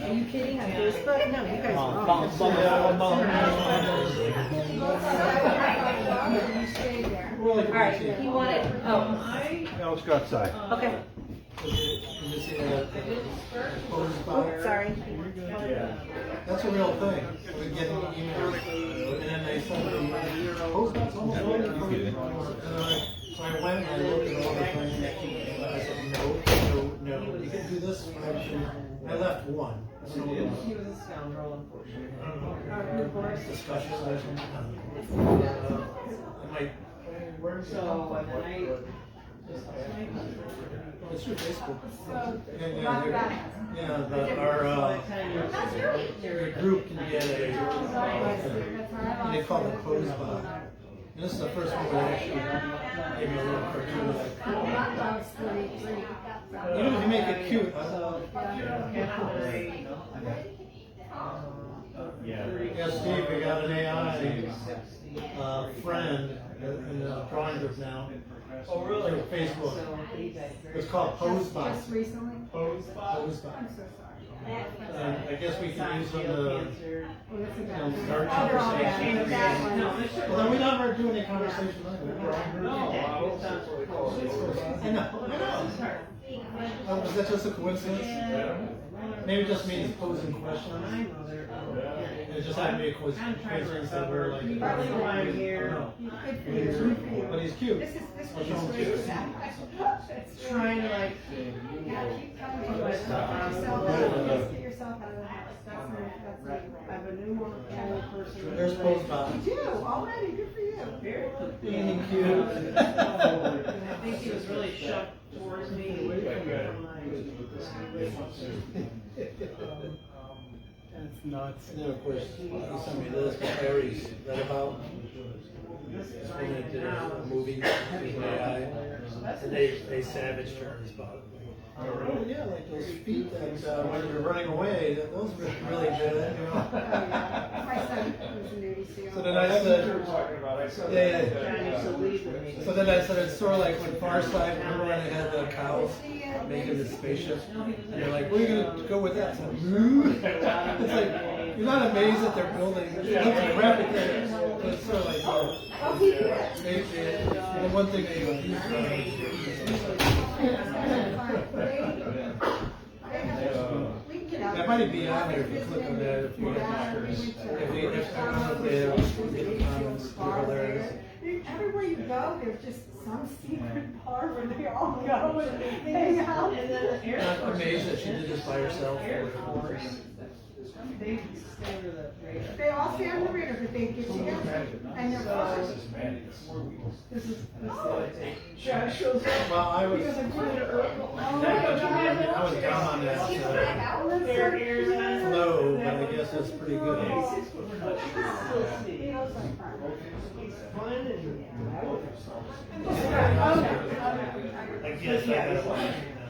are you kidding? On Facebook? No, you guys are wrong. Alright, he wanted, Now let's go outside. okay. You see that pose bar? Sorry. That's a real thing. We're getting emails, and then they send me post box almost ready for you. So I went and I looked at all the things, and I said, no, you can do this. I left one. I don't know what it was. Discussion session. I might. It's through Facebook. Our group can get they call it pose bot. And this is the first one where they actually gave me a little cartoon. Even if you make it cute, yes, Steve, we got an AI friend in the drawing group now. Oh, really? Facebook. It's called Posebot. Just recently? Posebot. I'm so sorry. And I guess we can use them to start Oh, they're all bad. conversations. Bad ones. Well, then we never do any conversation either. I know. Oh, was that just a coincidence? Maybe it just means posing questions. It just happened to be a coincidence that we're like. Probably why I'm here. But he's cute. This was I'll show him to you. It's Trying to like, Yeah, keep coming to yourself out of the house. I have a new one, person. There's Posebot. You do, already, good for you. Being cute. I think he was really shoved towards me. That's nuts. And then of course, he sent me this, that Harry's read about. When they did a movie with AI, and they savaged her and about. Oh yeah, like those feet that when you're running away, those were really good. You know? My son was a nudie seal. So then I said, yeah. So then I said it's sort of like when Far Side, remember when they had the cows making the spaceship, and they're like, where are you gonna go with that? So, it's like you're not amazed that they're building. It's a graphic thing. It's sort of like. Oh, he did. The one thing they use. That might be on there if you click on that. If you Everywhere you go, there's just some secret bar where they all go and hang out. And then the air I'm amazed that she did this by herself. they stay with the radar. They all stay on the radar, but they get together and they're fine. This is Well, I was down on that flow, but I guess that's pretty good. I guess I gotta watch it now.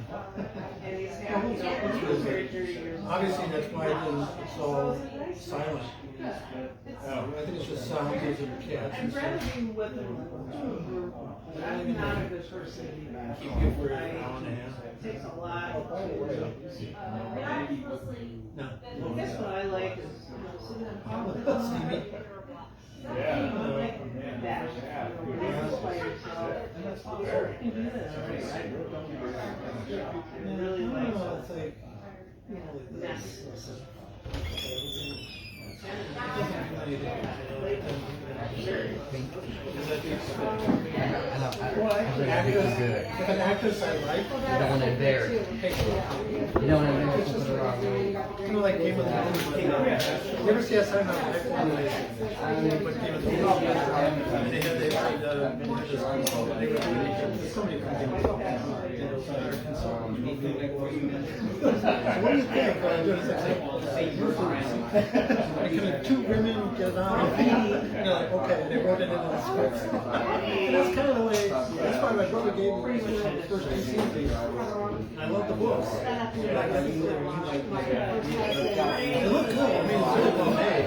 Obviously, that's why it's all silent. I think it's just sounds of cats. I'd rather be with them. I'm not a good person. Keep you for an hour and a half. It takes a lot. No. That's what I like is sitting in public. Stevie. That. By yourself. You do that, right? Really like It's like, mess. I Well, actors, if an actress I like, You don't want it there. You don't want it there. kind of like Game of Thrones. You ever see a sign on Netflix? But Game of Thrones, they had this somebody from Game of Thrones. What do you think? Can two women get on? You're like, okay, they wrote it into the script. And that's kind of the way, that's why my brother gave me the first two seasons. I love the books. They look good. I mean, it's really well made.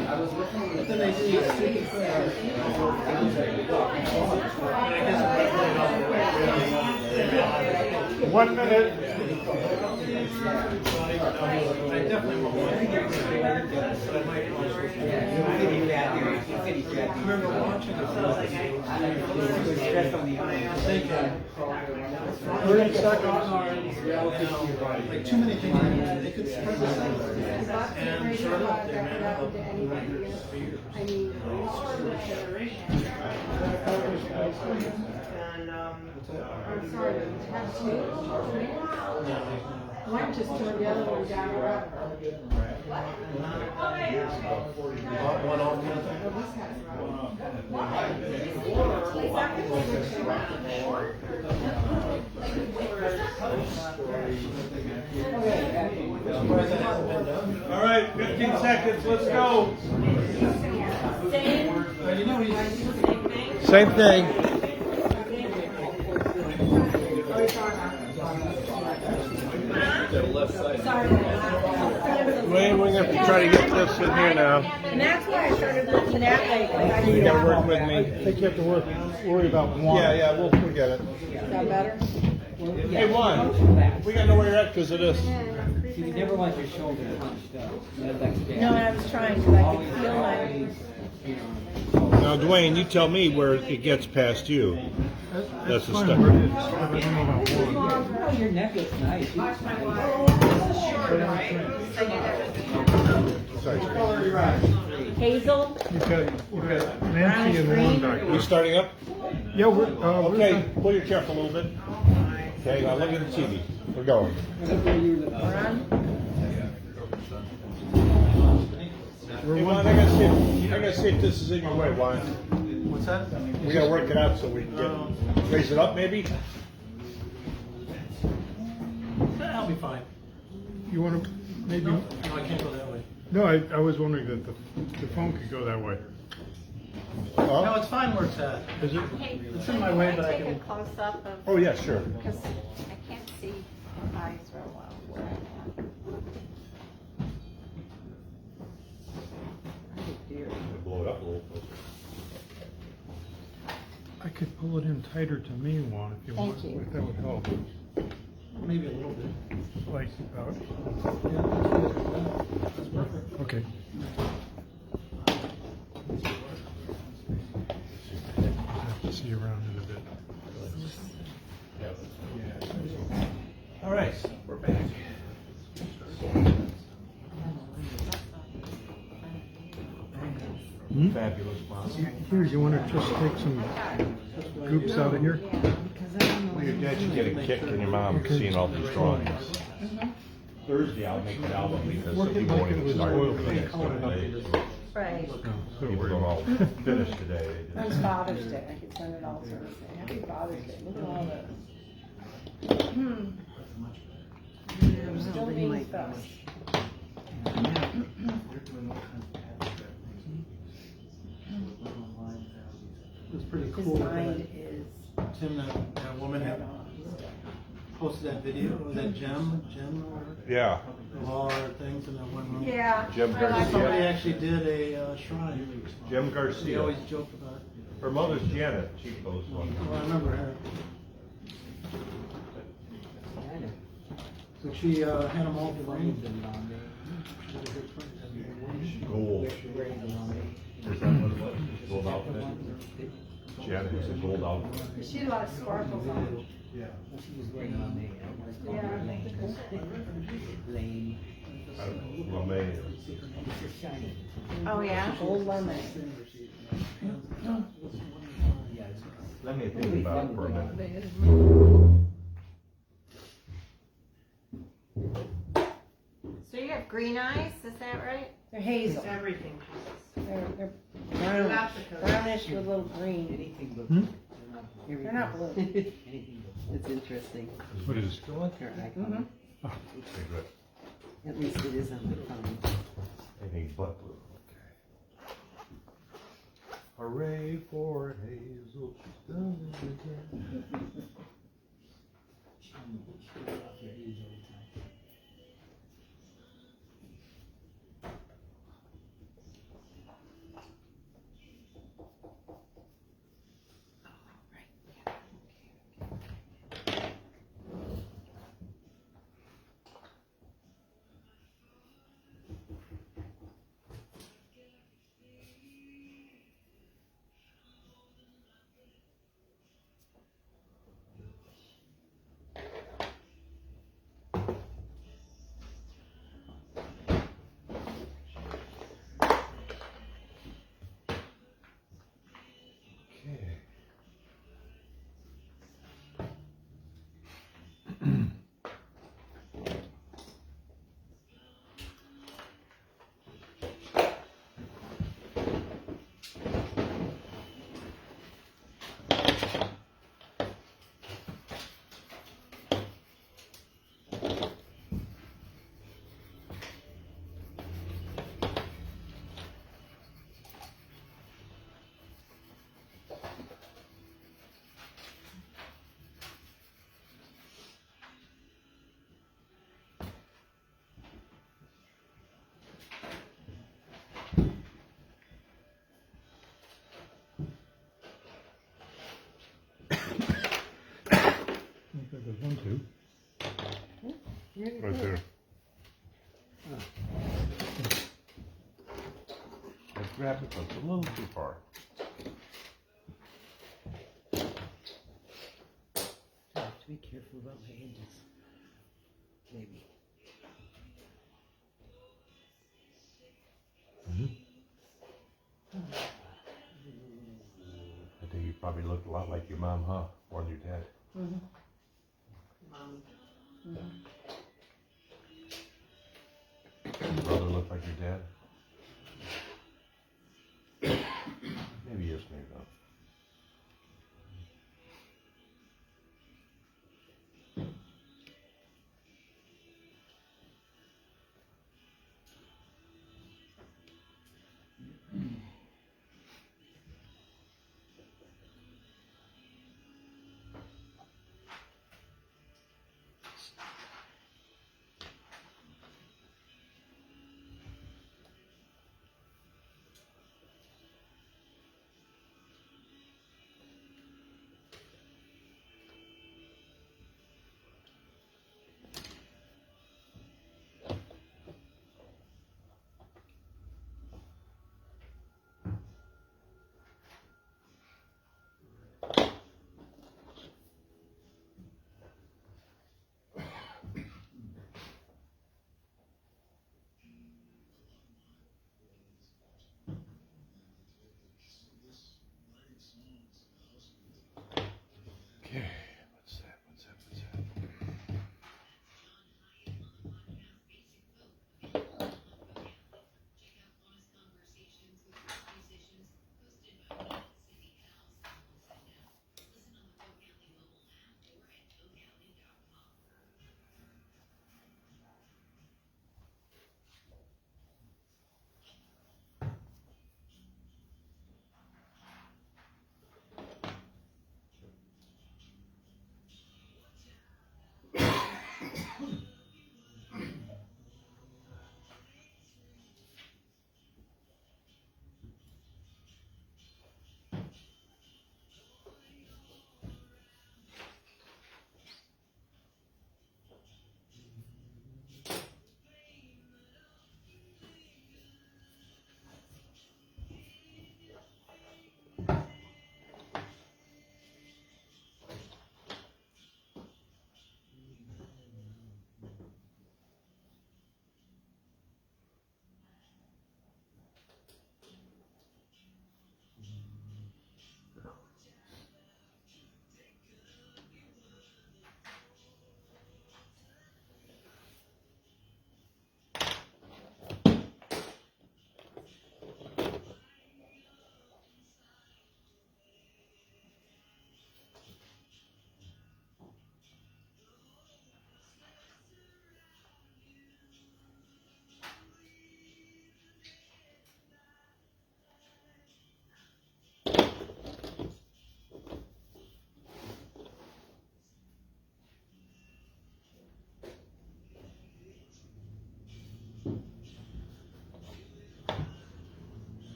But then they do these stupid things. I guess 1 minute. I definitely won't watch it. But I might watch it. I remember watching it. We're in stuck on our like too many things. They could spread this out. And sure enough, they ran out of I'm sorry, have two? One just turned the other one down the road. one off the All right, 15 seconds, let's go. Same thing. We're going to have to try to get this in here now. And that's why I started looking at lately. You got to work with I me. think you have to worry about one. Yeah, we'll get it. Is that better? Hey, Juan, we got to know where you're at because of this. You never want your shoulder punched up. No, I was trying to. I could feel my. Now, Dwayne, you tell me where it gets past you. That's the fine stuff. where it is. I don't know about one. Oh, your neck looks nice. Hazel? You've got Nancy and Warren back You there. starting up? Yeah, we're Okay, pull your chair up a little bit. Okay, now look at the TV. We're going. Hey, Juan, I gotta see if this is in your way, Juan. What's that? We gotta work it out so we can get, raise it up maybe? I'll be fine. You want to maybe? No, I can't go that way. No, I was wondering that the phone could go that way. No, it's fine where it's at. Is it? It's in my way, but I Take a can. close up of, Oh, yeah, sure. because I can't see your eyes real well where I'm at. Blow it up a little bit. I could pull it in tighter to me, Juan, if you want. Thank you. If that would help. Maybe a little bit. Like about. Yeah, that's perfect. Okay. I'll have to see around in a bit. All right, we're back. Fabulous, Mom. Here, you want to just take some goops out of here? Well, your dad should get a kick in your mom seeing all these drawings. Thursday, I'll make an album because we won't even start for the next couple days. Right. People don't all finish today. It's Father's Day. I could send it all Thursday. Happy Father's Day. Look at all this. I'm still being fussed. It's pretty His cool. mind is Tim, that woman had posted that video, that gem Yeah, law things in that one room. Yeah. Jim Somebody Garcia. actually did a shrine. Jim We Garcia. always joke about it. Her mother's Janet. She posted one. Well, I remember her. So she had them all framed. Gold. Is that what it was? Gold outfit? Janet was a gold outfit. She had a lot of sparkles on it. She was waiting on me. Lane. Romaine. It's just shiny. Oh, yeah? Old lemonade. Yeah, it's Let me think about it for a minute. So you have green eyes, is that right? They're hazel. Everything. They're brownish, brownish with a little green. Anything but. They're not blue. Anything but. It's interesting. What is it, still on? Her icon. Oh, okay, good. At least it is on the phone. Anything but blue, okay. Hooray for Hazel, she's done it again. There's one, too. Right there. I grabbed it, but it's a little too far. I have to be careful about my edges. Maybe. I think you probably look a lot like your mom, huh? More than your dad. Mm-hmm. Your brother look like your dad? Maybe yes, maybe not.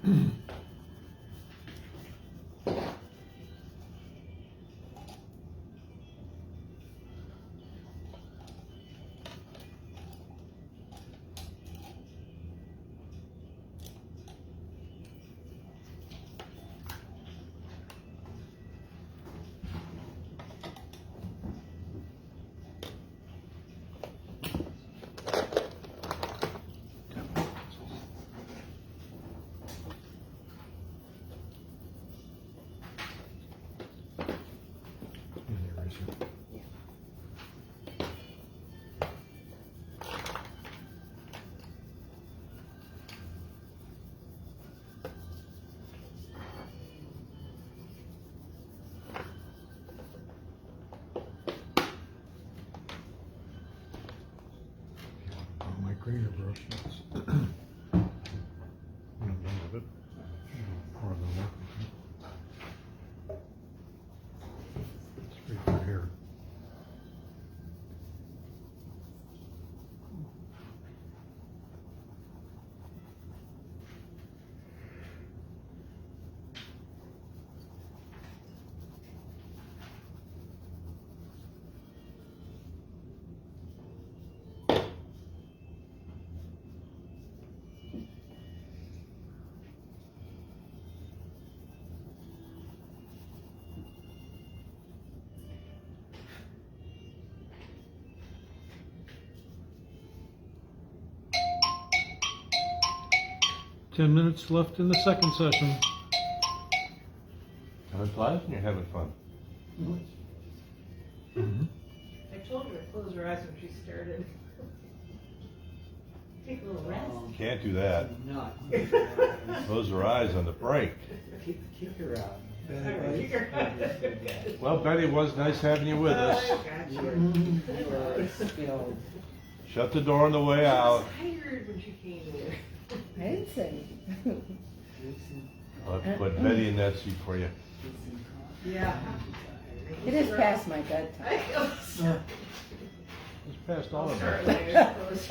My cleaner brush. I'm done with it. More than that. Straight for here. Ten minutes left in the second session. Having fun? You're having fun. I told her to close her eyes when she started. Take a little rest. Can't do that. Not. Close your eyes on the break. Kick her out. Well, Betty, it was nice having you with us. Shut the door on the way out. Tired when she came here. I didn't say anything. I'll put Betty in that seat for you. Yeah. It is past my bedtime. It's past all of us.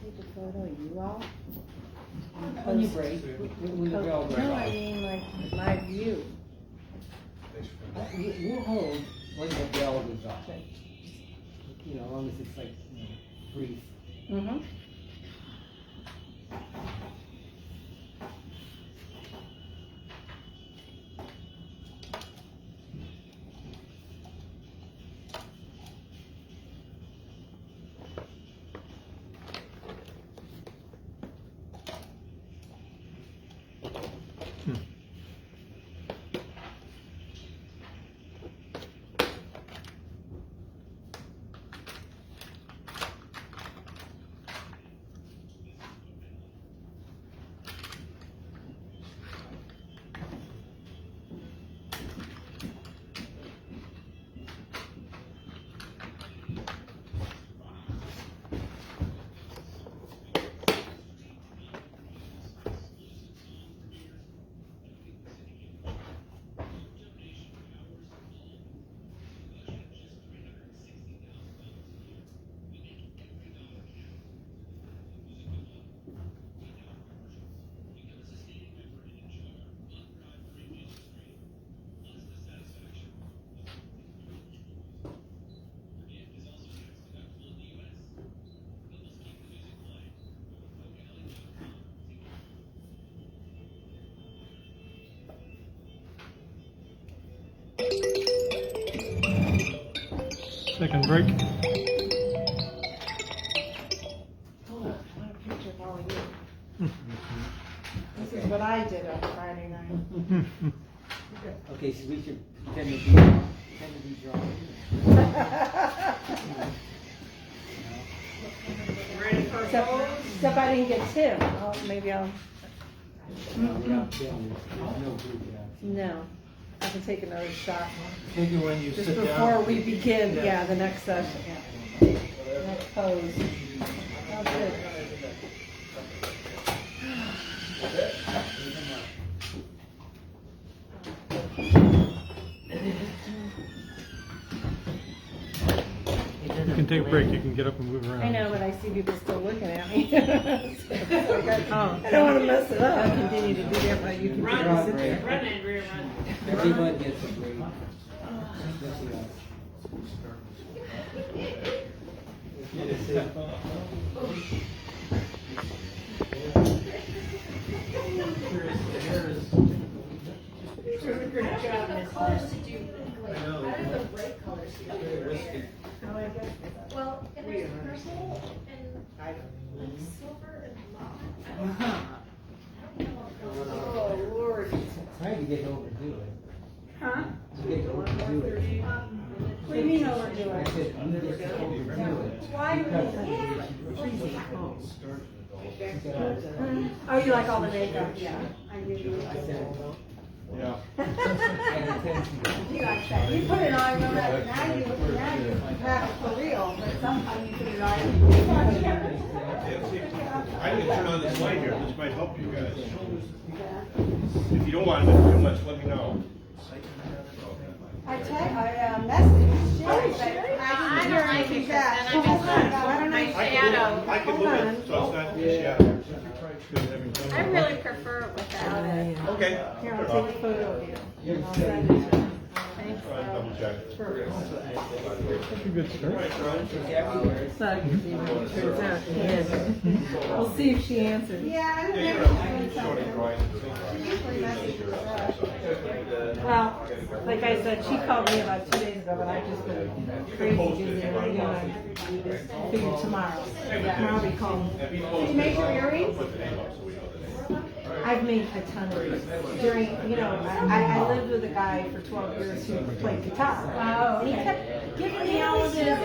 Take a photo of you all. When you break, when the bell breaks. No, I mean like my view. We'll hold when the bell goes off. You know, as long as it's like, you know, brief. Mm-hmm. Second break. Oh, I want a picture of all of you. This is what I did on Friday night. Okay, so we should pretend to be drunk. Except I didn't get Tim. Oh, maybe I'll. No, I can take another shot. Take it when you Just sit down. before we begin, yeah, the next session, yeah. Next pose. Oh, good. You can take a break, you can get up and move around. I know, but I see people still looking at me. I don't want to mess it up. I'll continue to do that while you continue to sit there. Run, Andrea, run. Everyone gets a break. Well, and there's purple and silver and black. Oh, Lord. Trying to get to overdo it. Huh? To get to overdo it. What do you mean overdo I it? said, you get to overdo it. Why do Because Oh, you like all the makeup? Yeah. I knew you would. I said, Yeah. I intend to. You like that. You put it on, now you have it for real, but sometimes you put it on. I didn't turn on this light here, this might help you guys. If you don't want it too much, let me know. I messaged Sherry, but I don't like it, 'cause back. then I just Why don't my I? shadow. I can move it, so it's not the shadow. I really prefer it without it. Okay. Here, I'll take a photo of you. I'll send it to you. Thanks. Double check. That's a good start. So, turns out she is. We'll see if she answers. Yeah, Yeah, you're I'm right. usually messages her. Well, like I said, she called me about 2 days ago, but I've just been crazy busy and I'm gonna do this figure tomorrow. Tomorrow we call. Did you make your earrings? I've made a ton of these. During, I lived with a guy for 12 years who played guitar. Oh, and he kept giving me all of this.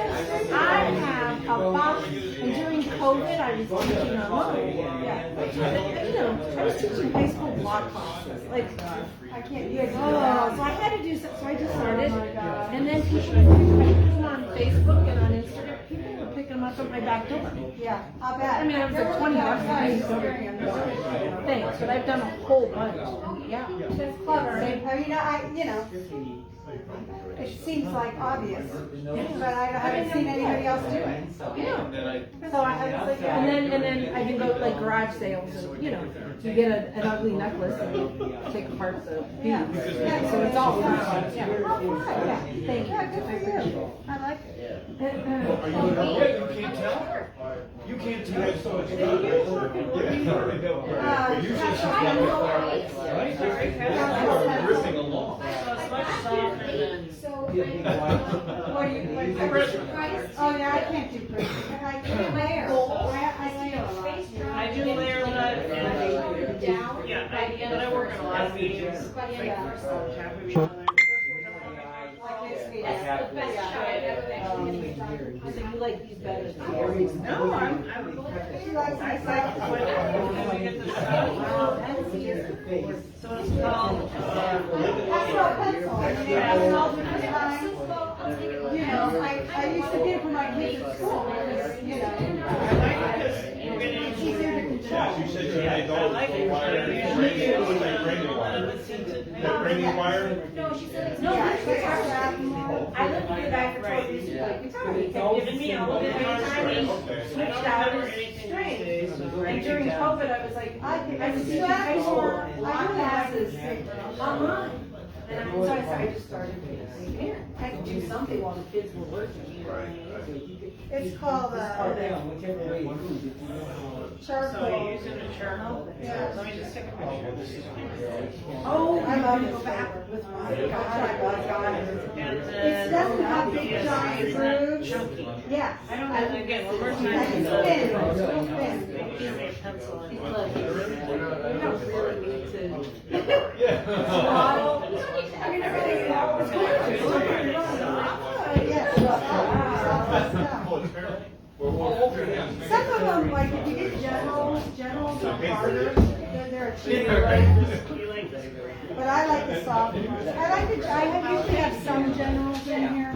I have a box, and during COVID, I was teaching online. Yeah. I was teaching high school blog classes. Like, I can't, so I had to do something, so I just started. And then people, I put them on Facebook and on Instagram. people were picking them up at my back door. Yeah, I'll bet. I mean, I was like 20 bucks. Thanks, but I've done a whole bunch. Yeah. That's clever. I mean, you know, it seems like obvious, but I haven't seen anybody else do it. Yeah. So I was like, and then I can go to like garage sales, and you know, you get an ugly necklace and you take apart the beads. Yeah. So it's all fun. Yeah. Oh, wow. Yeah. Thank you. Yeah, good for you. I like it. You can't tell? You can't tell. Drifting along. What do you like? Oh yeah, I can't do pretty. I can't layer. I layer a lot. I do layer that, but I work in a lot of meetings. So you like these better? No, I'm She likes my I stuff. get the stuff. So it's called, That's not a pencil. I mean, it's all different kinds. You know, I used to get it for my kids at school because, you know, it's easier to control. Yeah, she said she made those for wire. Training wire? no, she said it's Yeah, not. it's hard to I looked at the guy for 12 years, he's like, it's already given me all of it every time he switched out his strings. And during COVID, I was like, I was teaching high school classes online. And so I just started thinking, man, I could do something while the kids were working. It's called, charcoal. So you're using a charcoal? Yeah. Let me just take a picture. Oh, I love to go back with my God, I love God. And It doesn't have big giant grooves. chunky. Yeah. I don't know, again, one more time. And it's thin, it's real thin. Give me a pencil and. Look, you don't really need to. Some of them, like if you get generals are harder, they're cheaper. You like this? But I like the soft ones. I usually have some generals in here.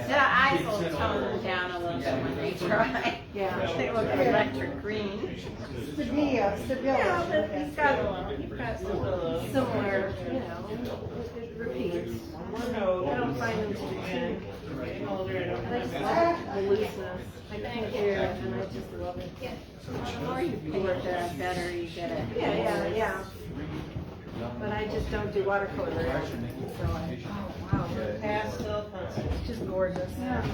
The eyes will tone them down a little bit when they dry. Yeah. They look electric green. Stability. Yeah, but you've got some similar, you know, it repeats. I don't find them to be bad. I just love the looseness. I think here, and I just love it. The more you pour it, the better you get it. Yeah. But I just don't do watercolor very often. So oh wow. Pastel pencil. It's just gorgeous. Yeah.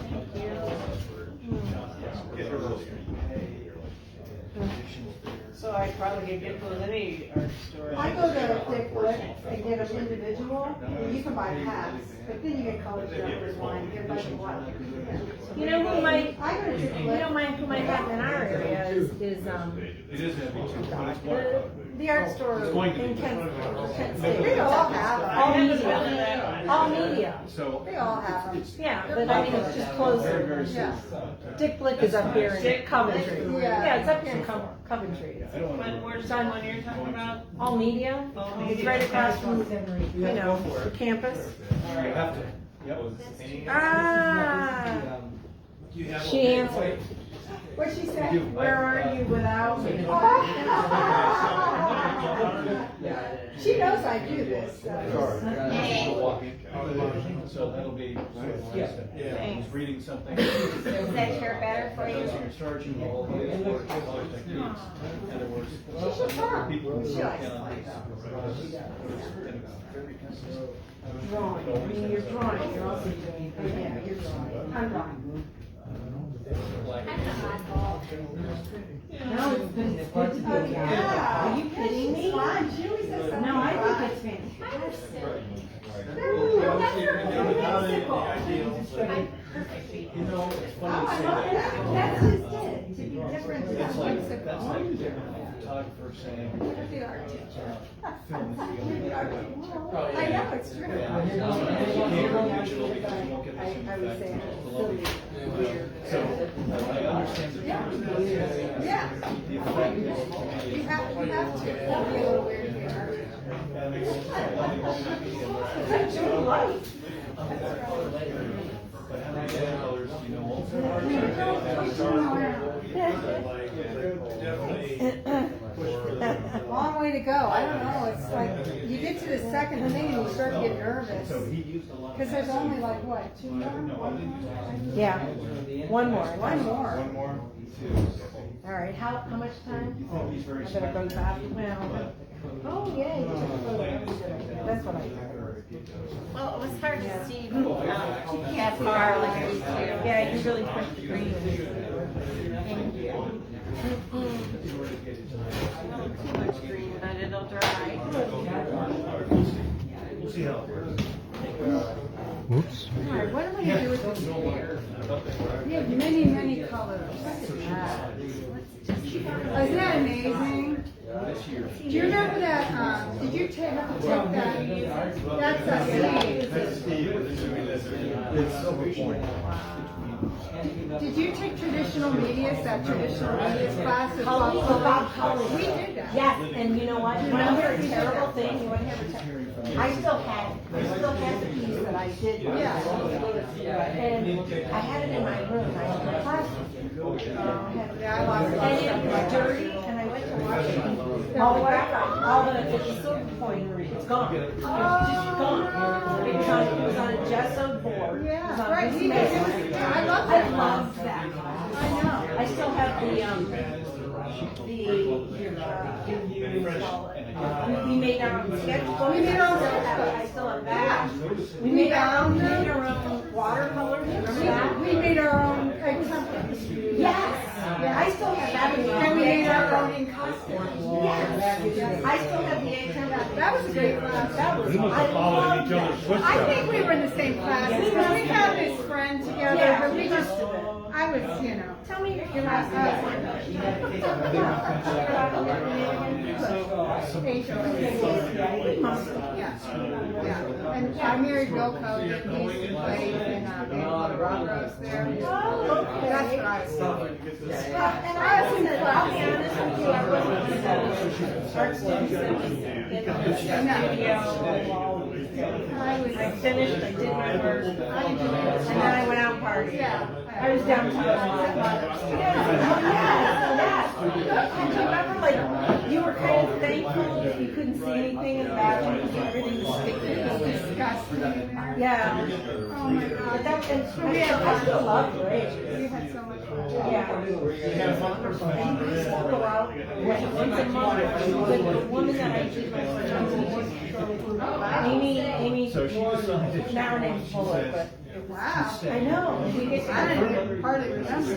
So I probably could get those in any art store. I go to Dick Blick and get them individual. You can buy packs, but then you get color directors line. Get a bunch of what? You know who might, I go to Dick Blick. who might have in our area is the art store in Kent State. They all have them. All media. They all have them. Yeah, but I mean, it's just closer. Yeah. Dick Blick is up here in Coventry. Yeah. Yeah, it's up here in Coventry. Where's the one you're talking about? All media. It's right across from, you know, the campus. Ah, she answered. What'd she say? Where are you without me? She knows I do this. So that'll be. Yeah. Reading something. Is that chair better for you? You're starting all the way for color techniques. In other words, people She likes it. Drawing. I mean, you're drawing. You're also doing. Yeah, you're drawing. I'm drawing. No, it's good. It's good to Oh, be yeah. here. Are you kidding me? Fun. She always does something. No, I fun. think it's fantastic. You know, it's Oh, funny I to say love that. that. That's his kid. To be different. It's like, that's like the photographer saying, The art teacher. film the field. I know, it's true. You can't go digital because you won't get the same I would effect. say Below silly, you. weird. So, I understand the difference. Yeah. The effect is. You have to. That'll be a little weird here. That makes sense. That's your life. But how many colors, you know, Long way to go. I don't know. It's like you get to the second thing and you start to get nervous. Because there's only like what, 2 more? Yeah. One more. One more. One more. All right. How much time? I better go fast. Well. Oh yeah. You took a photo. That's what I heard. Well, it was hard to see half far like these two. Yeah, you really pushed the green. Thank you. Not too much green, but it'll dry. We'll see how it works. Whoops. All right, what am I going to do with this hair? We have many, many colors. Isn't that amazing? Do you remember that, did you have to take that? That's a Steve. That's Steve. It's Silver Point. Did you take traditional medias, that traditional medias class? Bob Collins. We did that. Yes, and you know what? Remember a terrible thing? You want to have a I still had the piece that I did. Yeah. And I had it in my room. I had the plastic. Yeah, I lost it. And it was dirty, and I went to wash it. All the silver point, it's gone. It's just gone. It was on a gessoed board. It was Yeah, on right. this He metal. did. I love I that. love that. I know. I still have we made our own sketchbook. We made our own sketchbook. I still have that. We made our own watercolors. Remember that? We made our own templates. Yes. I still have that. And we made our own in costumes. Yes. I still have the egg template. That was a great class. That was. We must have followed each other's footsteps. I think we were in the same class because we had this friend together, but we just, I was, Tell me your last name. Yeah. And I married Wilco, he used to play in Rose there. That's right. And I wasn't, I'll be honest with you, I wasn't one of those art students that was in the studio. I finished, I did my work, and then I went out partying. Yeah. I was downtown. Yes. And you remember, like, you were kind of thankful that you couldn't see anything in the bathroom because everything was sticky. Disgusting. Yeah. Oh my But God. that, and I still love Ray. We had so much fun. Yeah. And we still go out once a month with the woman that I did my first Amy, now her name's Fuller, but Wow. I know. We get I didn't hardly remember.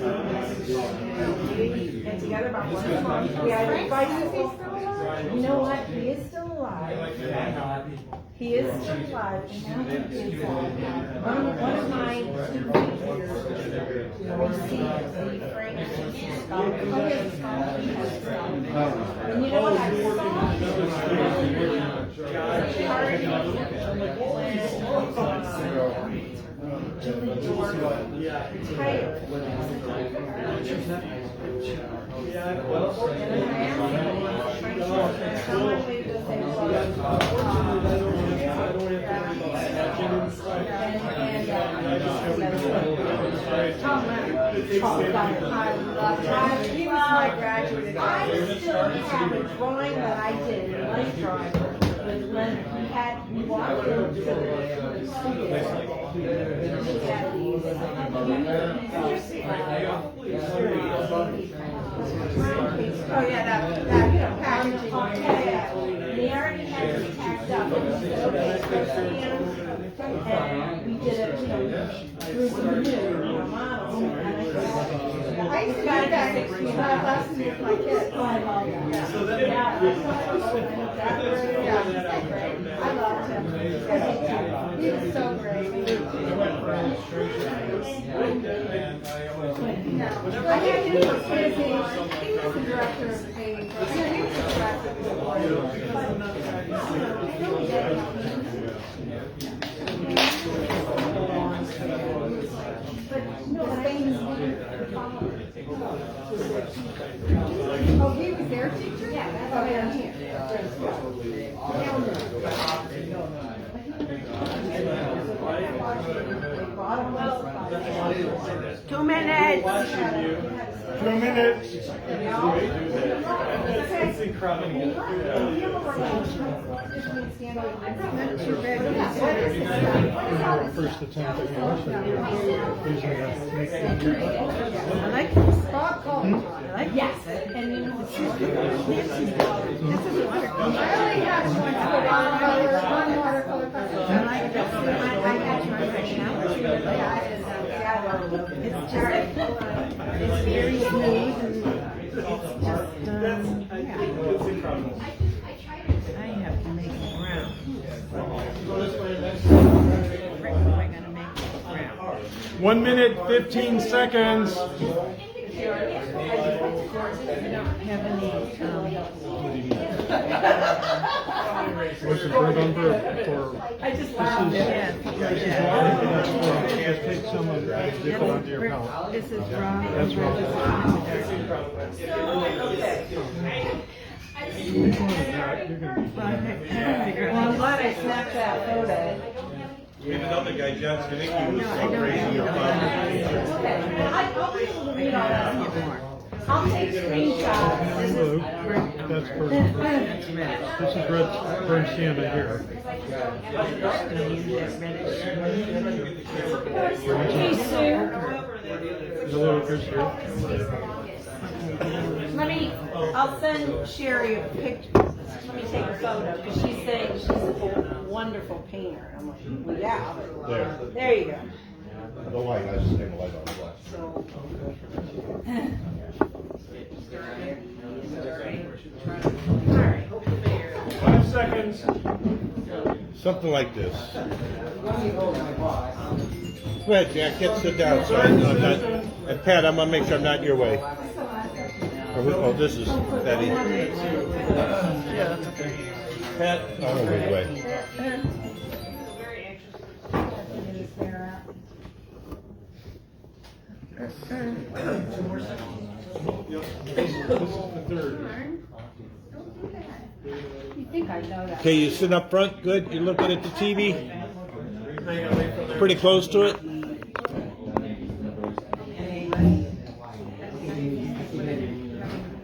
get together about once a month. Yeah, Frank, is he still alive? you know what? He is still alive. He is still alive. And now he is one of my students received the Frank and you know what I saw? Julie George retired. He was my graduate. I still have a drawing that I did, a life drawing, when we walked into the studio. Oh yeah, that packaging. Yeah. They already had it tacked up. And we did it, through some new models. I used to do that lessons with my kids. Oh, I love that. I loved him. He was so great. I had him for his age. He was the director of the page. He was the director Oh, he was their teacher? Yeah. Oh, yeah, here. 2 minutes. 2 minutes. It's incredible. First attempt at I like this. I like this. And you know, this is watercolor. I only have one watercolor. I like this. I got you on right now. It's just, it's very smooth and it's just, yeah. I have to make it round. Right, I gotta make it round. 1 minute, 15 seconds. I don't have any, What's the bird number for? I just laughed. Yeah. Just take some of that, dip it onto your palette. This is raw. That's wrong. Well, I'm glad I snapped that photo. Even though the guy John Skanicki was so crazy about I'll be able to read all that. I'll take screenshots. That's perfect. This is red burnt sienna here. Hey, Sue. There's a little bit here. I'll send Sherry a picture. Let me take a photo because she's saying she's a wonderful painter. I'm like, well, yeah. But there you go. the light. I just came the light on the glass. So. 5 seconds. Something like this. Go ahead, Jack. Get sit down. So I'm not. And Pat, I'm gonna make sure I'm not in your way. Oh, this is Patty. Yeah, that's okay. Pat, I'm over your way. This is the third. You think I know that? Okay, you sit up front. Good. You're looking at the TV. Pretty close to it.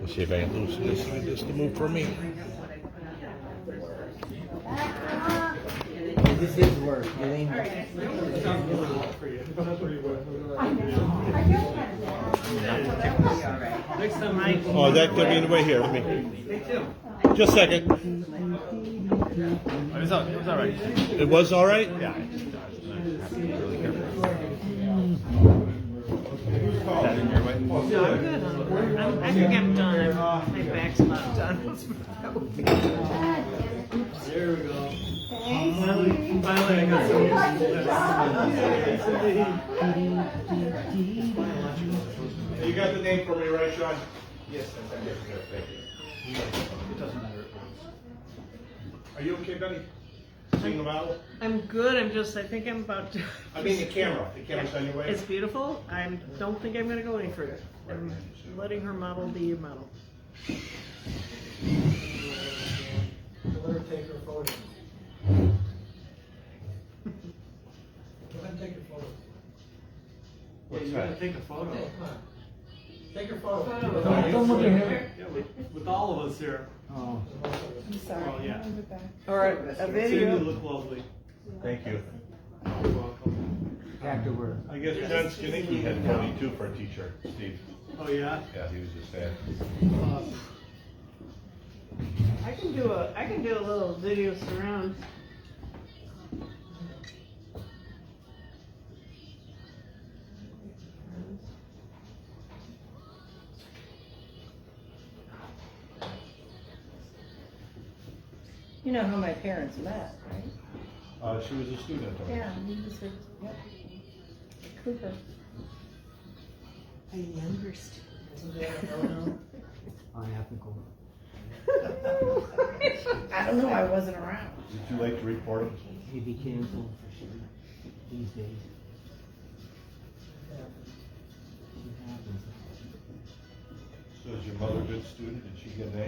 Let's see if I can loosen this side just to move for me. This is work. It ain't. Oh, that could be in the way here. Let me. Just a second. It was all right. It was all right? Yeah. No, I'm good. I think I'm done. My back's not done. There we go. Finally, I got You got the name for me, right, Sean? Yes, Thank you. it doesn't matter. Are you okay, Benny? Seeing the model? I'm good. I think I'm about to. I mean the camera. The camera's on your way. It's beautiful. I don't think I'm going to go any further. I'm letting her model be a model. Let her take her photo. Go ahead and take your photo. What's You that? gotta take a photo. Come on. Take your photo. Don't look at him. Yeah, with all of us here. Oh. I'm sorry. Oh, yeah. Or a See you video. look lovely. Thank you. You're welcome. Back to work. I guess John Skanicki had 42 for a teacher, Steve. Oh, yeah? Yeah, he was just saying. Awesome. I can do a little video surround. You know how my parents met, right? She was a student of Yeah, he was her, yep. Cooper. A younger student. Unethical. I don't know, I wasn't around. Is it too late to report him? He'd be canceled for sure these days. It happens. So is your mother a good student? Did she get an A?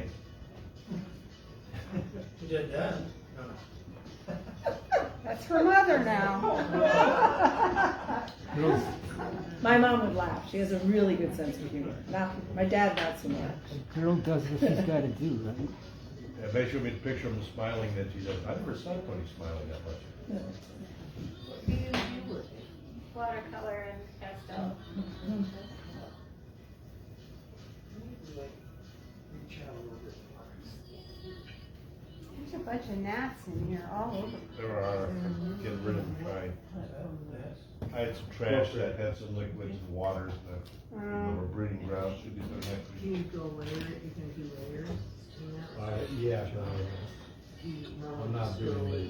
You did that? No. That's her mother now. My mom would laugh. She has a really good sense of humor. Not my dad, not so much. A girl does what she's got to do, right? Yeah, they showed me the picture of him smiling that she does. I never saw Tony smiling that much. We use watercolor and pastel. There's a bunch of gnats in here all over. There are, getting rid of them, trying. I had some trash that had some liquids and waters that were breeding grounds. Should be done next week. Do you go layer? You can do layers. Yeah, I'm not doing it.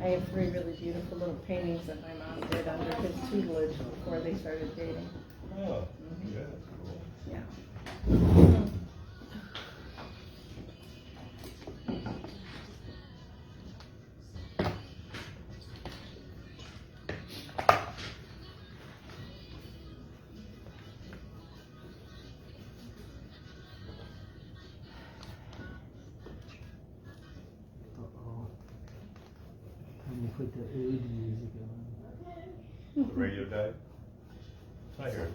I have 3 really beautiful little paintings that my mom did under his tutelage before they started dating. Oh, yeah, that's cool. Yeah. Uh-oh. Time to put the oud music on. The radio died? I heard.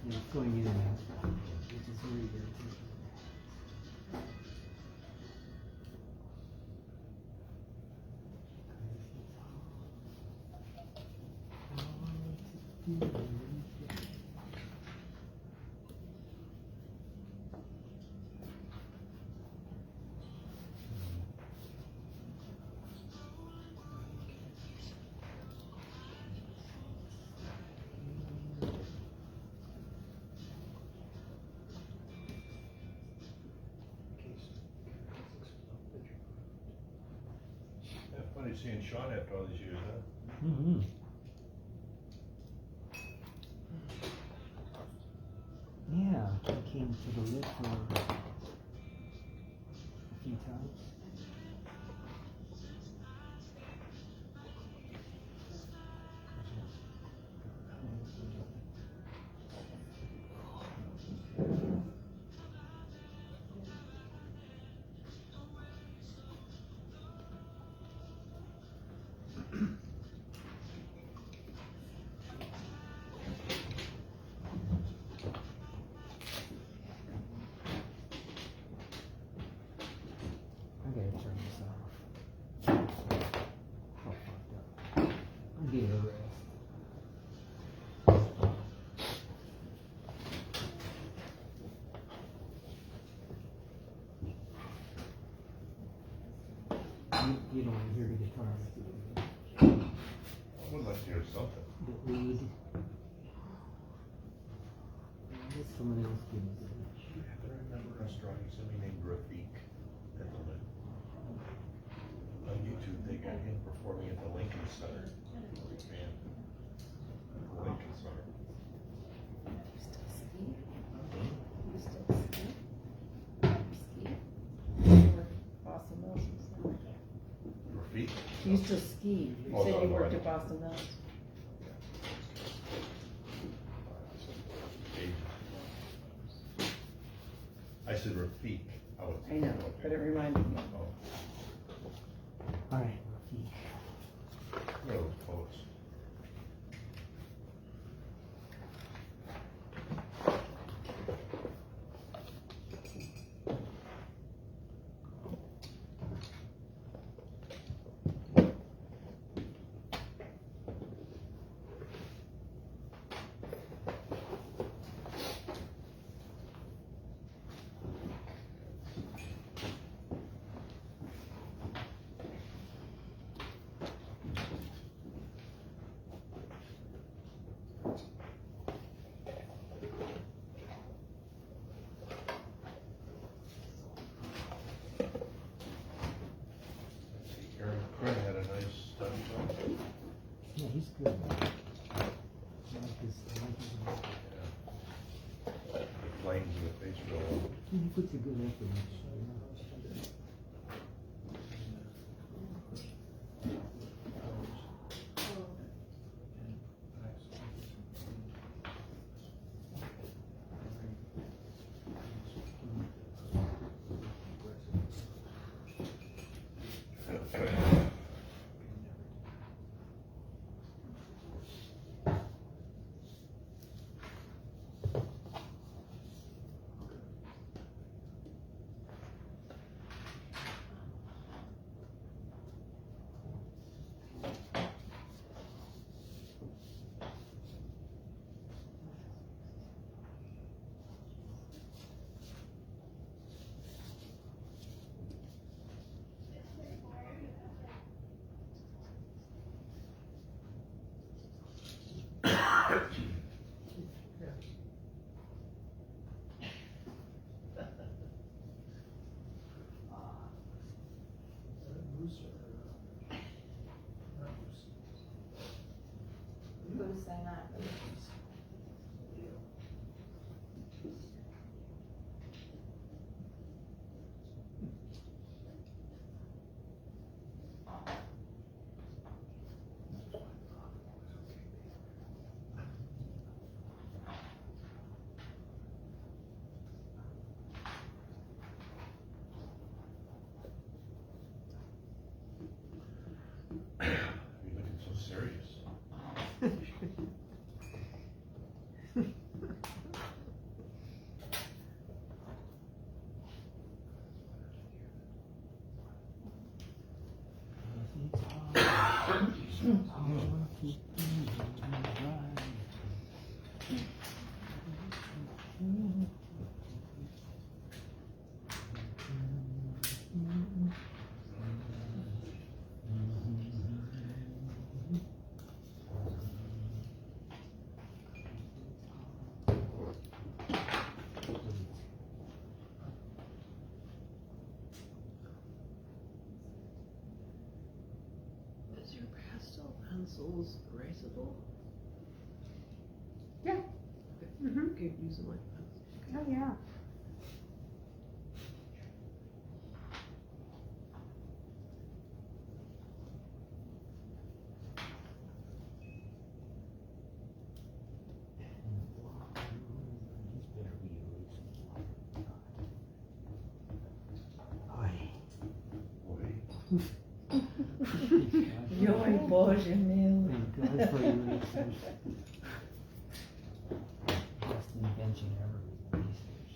And it's going in and out, which is very good. Yeah, funny seeing Sean after all these years, huh? Mm-hmm. Yeah, I came to the lit for a few times. I gotta turn this off. Oh, fucked up. I'll give it a rest. You don't want to hear the guitar. I would like to hear something. The oud. Let someone else give me that. I remember a restaurant, somebody named Rafik at the Lin. On YouTube, they got him performing at the Lincoln Center. Man, the Lincoln Center. Boston Mills. Rafik? You used to ski. You Oh, said no, you no, worked I at Boston Mills. I said Rafik. I know, but it reminded me. Oh, All right, Rafik. those poets. Herron had a nice study on. Yeah, he's good. I like his. The flames in the face real well. He puts a good effort in. saying that. You're looking so serious. Is your pastel pencils erasable? Yeah. Okay. Keep using my pencil. Oh, yeah. Joy Boże meu. Thank God for your research. Best invention ever. Research.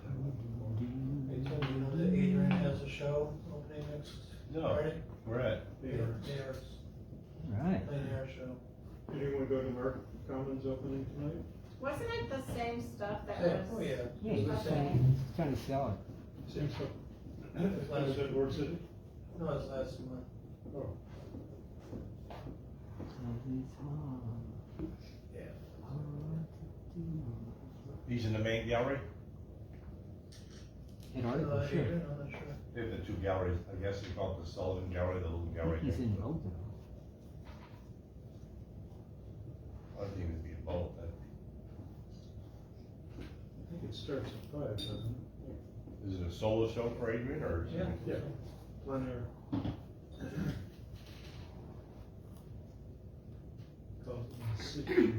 Hey, Tony, you know that Adrian has a show opening next No, Friday? we're at. Mayor's Right. plein air show. Did anyone go to Mark Commons opening tonight? Wasn't it the same stuff that Yeah, oh was? yeah. Yeah, he's It's the trying, same. he's trying to sell it. Same stuff. It's last- Was it Work City? No, it's last month. Oh. Yeah. He's in the main gallery? Antarctica, sure. Adrian, I'm not sure. They have the two galleries. I guess they call it the Sullivan Gallery, the little gallery. He's in next to it. both of them. I think it'd be both. I think it starts at 5, doesn't it? Is it a solo show for Adrian or? is it- Yeah. Yeah. Plein air. Called City.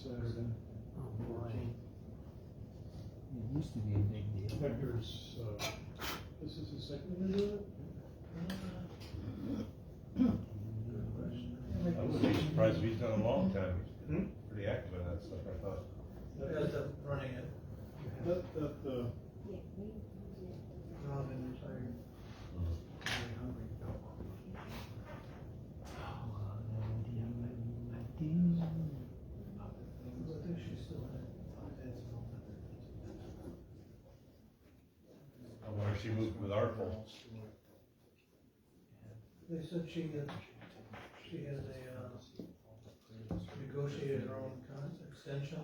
Saturday. Oh boy. It used to be a big deal. Hector's, this is the second year doing it? I wouldn't be surprised if he's done a long time. He's pretty active in that stuff, I thought. That's running it. That, Robin retired. Very hungry. I think she's still in it. I wonder if she moved with Artful. They said she had negotiated her own extension,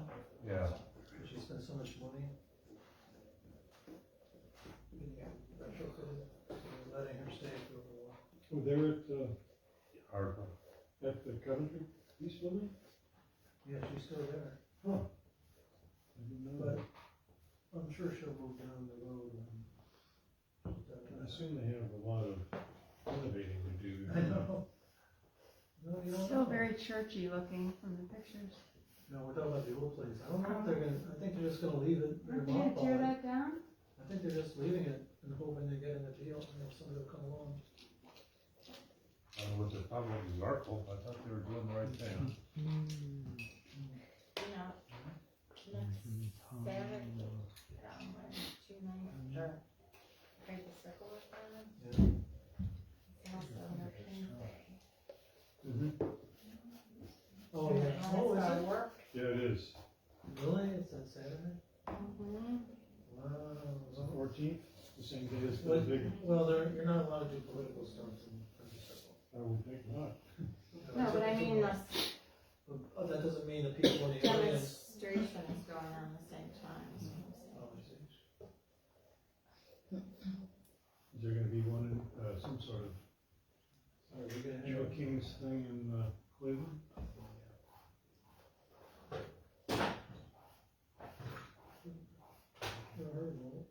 Yeah. but she spent so much money. Letting her stay for a while. oh, they're Artful. at the Coventry East Building? Yeah, she's still there, Huh. I didn't know but that. I'm sure she'll move down the road. I assume they have a lot of renovating to do. I know. No, you don't Still know. very churchy looking from the pictures. No, we're talking about the old place. I don't know if they're gonna, I think they're just gonna leave it. Aren't they gonna tear that down? I think they're just leaving it and hoping they're getting a deal and if somebody will come along. I don't know what their problem was with Artful. I thought they were doing the right thing. You know, next Saturday, when 2 nights, or Great the Circle with them. It's also American Day. Oh, yeah. Oh, is it? Work. Yeah, it is. Really? It's that Saturday? Mm-hmm. Wow. It's the 14th, the same day as the big. Well, you're not allowed to do political stuff in the circle. I would think not. No, but I mean, the Oh, that doesn't mean the people in the audience. demonstration is going on at the same time. is what I'm Oh, saying. I see. Is there gonna be one in, some sort of Are we gonna Joe have? King's thing in, Cleveland? Never heard of it.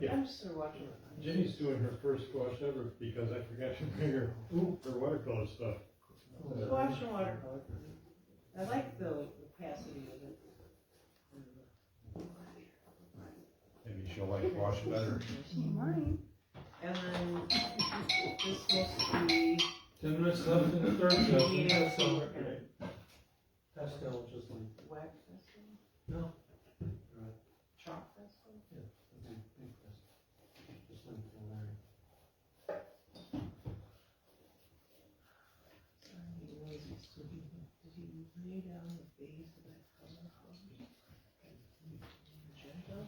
Yeah. I'm just watching it. Jenny's doing her first wash ever because I forgot to bring her watercolor stuff. Wash and watercolor. I like the opacity of it. Maybe she'll like wash better. She might. And then this must be 10 minutes left in the third session. Yeah. Pascal, just like. wax festival, No. chalk festival. Just like for Larry. Did he lay down the base of that color? Magenta?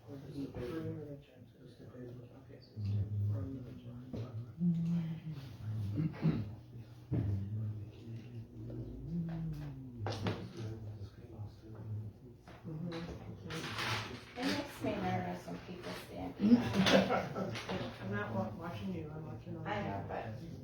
Or did he burn the magenta? Just the page. Okay, so it's from the magenta. It makes me nervous when people stand behind Thank you.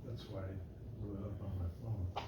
That's why I blew it up on my phone.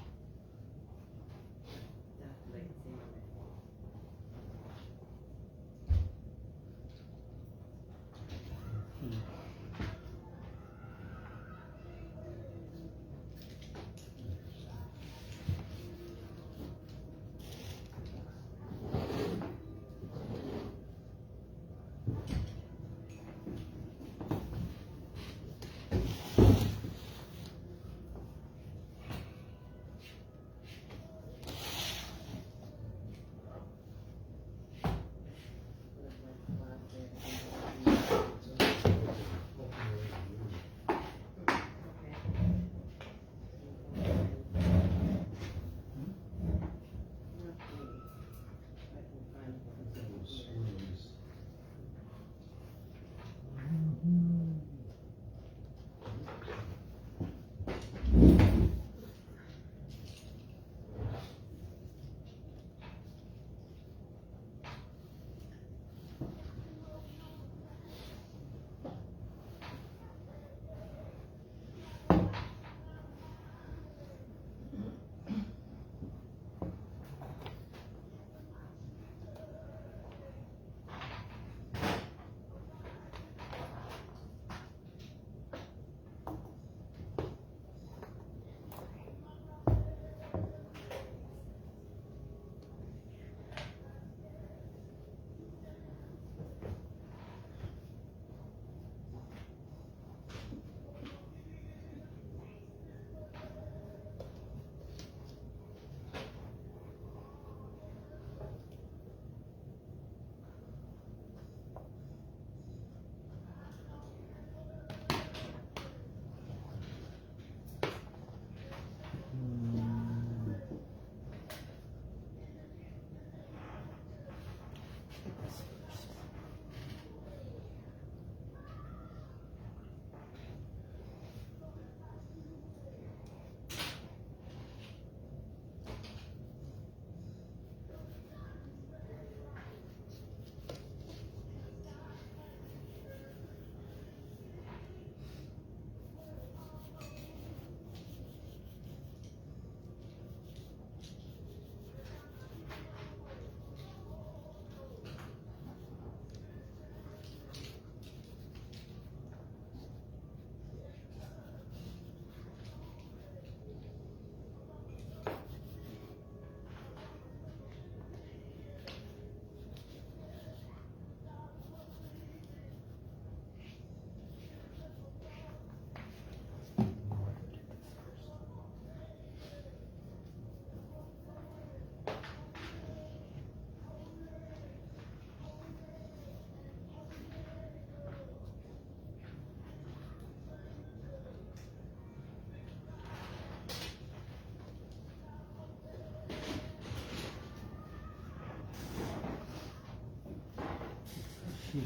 I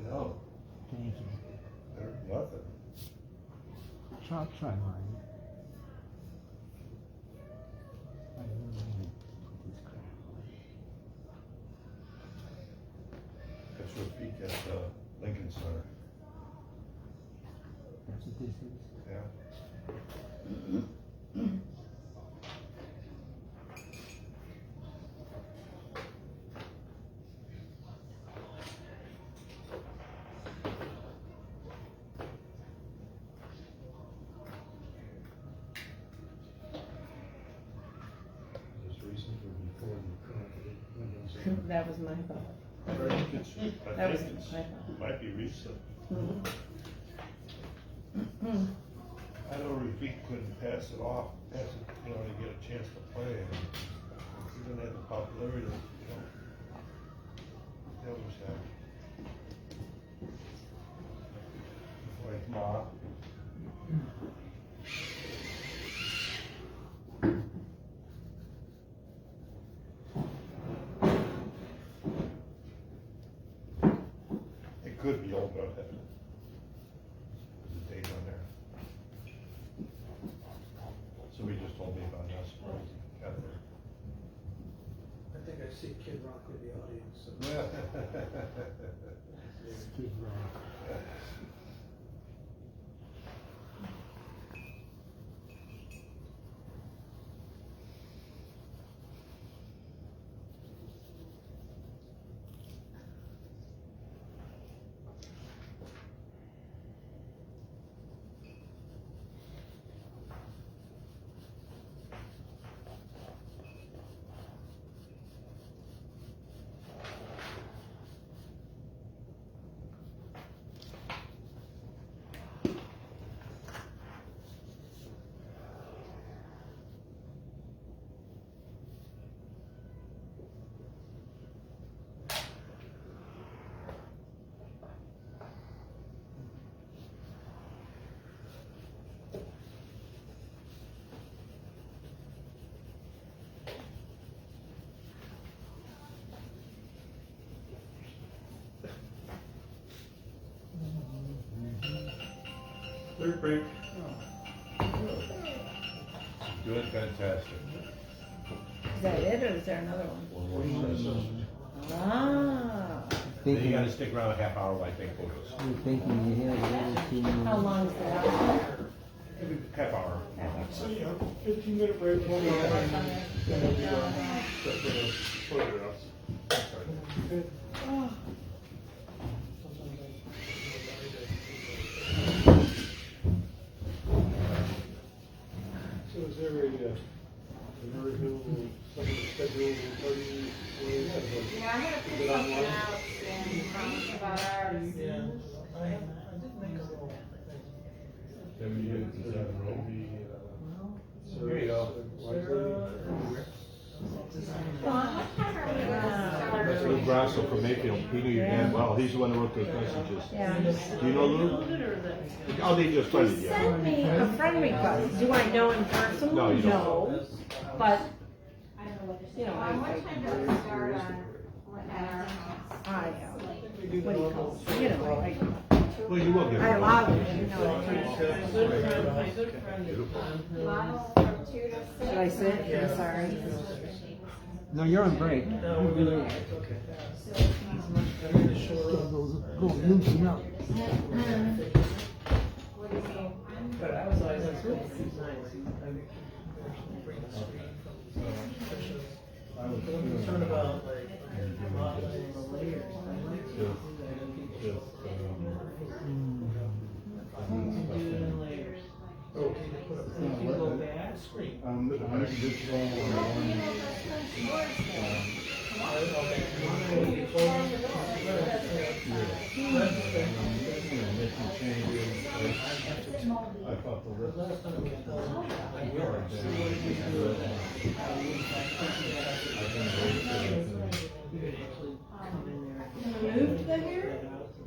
know. Thank you. There's nothing. Try mine. That's your peak at Lincoln Center. That's what this is. Yeah. That was my thought. I think it's, That was my thought. might be recent. Mhm. I know Rafik couldn't pass it off, to get a chance to play. And he didn't have the popularity that, the others have. Like Ma. It could be old, but there's a date on there. Somebody just told me about that, surprise. I think I see Kid Rock in the audience. So. Skid Row. Third break. Doing fantastic. Is that it, or is there another one? One more session. Ah. Then you gotta stick around a half hour while I take photos. You're thinking you have a little too How long is that? Half hour. So, 15-minute break. We'll be photographs. So is there a original, something scheduled in 30 days? Yeah, I'm gonna put something out and about ours. Yeah, I did make a little thing. Here you go. That's Lou Grasso from Mayfield. He knew your dad well. He's the one who wrote those messages. Yeah. Do you know Lou? Oh, they just friended you. Send me a friend request. Do I know him personally? No, you don't. No. But, I What time does it start on at our house? what do you call it? Well, you will get I it. allow it, Model from 2 to 6. Should I sit? I'm sorry. No, you're on break. No, we're good. It's okay. Go loosen up. But I was always like, really nice. Bring the screen from pictures. I'm concerned about like modeling the layers. I like to do that in people. You can do it in layers. Oh, can you put a you can go back screen. I thought the list. Last time we had done, I Remove the hair?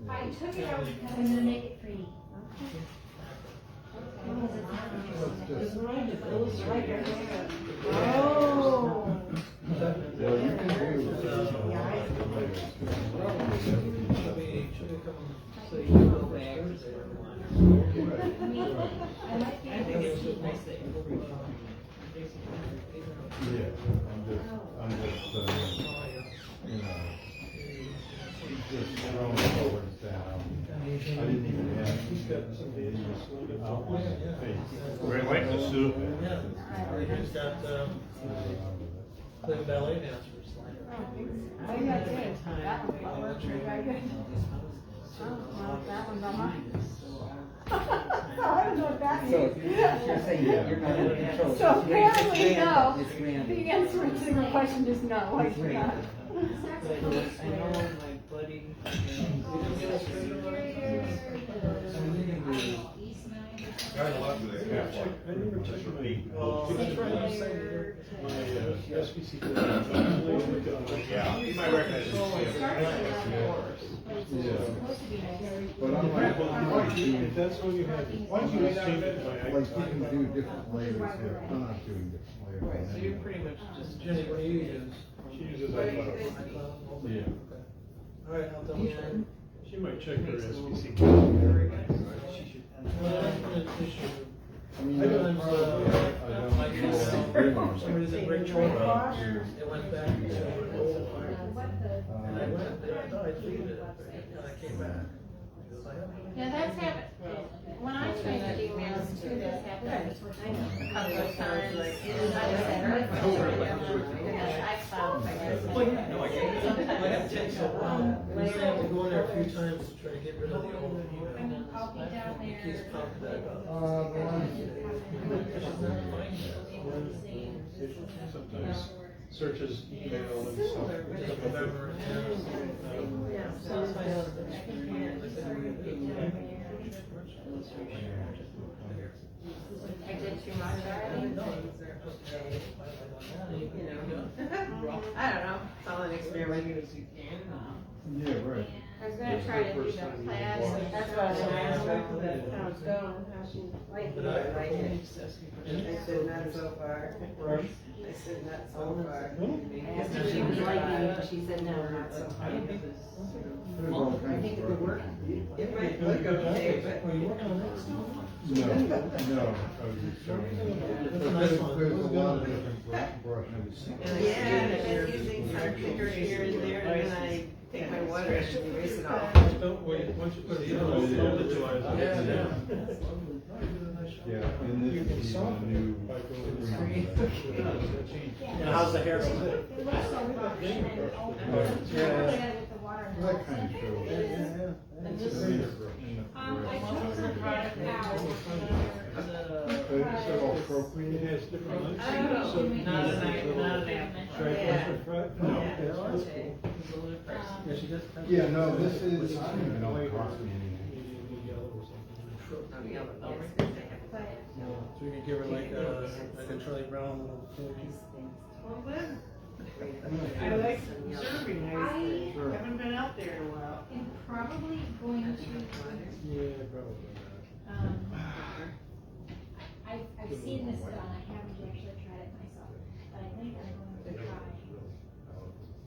I took it out because I'm gonna make it pretty. It's right, it's right there. Oh. Well, you can do think it's just nice that you Yeah, I'm just, you know, just throwing forwards down. I didn't even have. He's got some We like the soup. Yeah, he's got, Cleveland ballet dancers. Oh, yeah, good. That one worked very good. Oh, well, that one's on mine. I don't know what that means. You're saying that you're not in control. So apparently, no. It's random. The answer to the question is no, I forgot. I know my buddy. I never took a peek. Yeah, you might recognize But I'm like, if that's all you have, why don't you change it? Like, you can do different layers here. I'm not doing different layers. So you're pretty much just. Jenny, what do you use? She uses iCloud. Yeah. All right, I'll double check. She might check her SBC. I mean, Like, somebody's in Great Tremont, it went back to an old fire. And I went there, I thought I deleted it, and I came back. Yeah, that's happened, when I changed emails too, that's happened a couple of times. It takes a while, we used to have to go in there a few times to try to get rid of the old email. I'll be down It there. keeps popping back up. Sometimes searches email and stuff. November, I did too much already. I don't know, it's all an experiment. Yeah, right. I was gonna try to do the class, that's what I was gonna ask her, how it's going, how she liked it. I said not so far. I said not so far. I asked her if she was liking it, but she said no, not so far. I think it would work. It might look okay, but. Are you working on that still? No, I was just showing you. There's a lot of different brushes. Yeah, I've been using some thicker here and there, and then I take my water and erase it off. Don't wait, once you put it in, it'll digitalize it. Yeah. Yeah, and this is a new. And how's the hair? That kind of shows. I took some product out. Is it all appropriate? It has different lengths. Oh, Not an app. Yeah, she does. Yeah, no, this is, I don't even know if it costs me anything. So you can give her like a Charlie Brown little thing. I like serving, I haven't been out there in a while. I'm probably going to, Yeah, probably. I've seen this done, I haven't actually tried it myself, but I think I'm going to try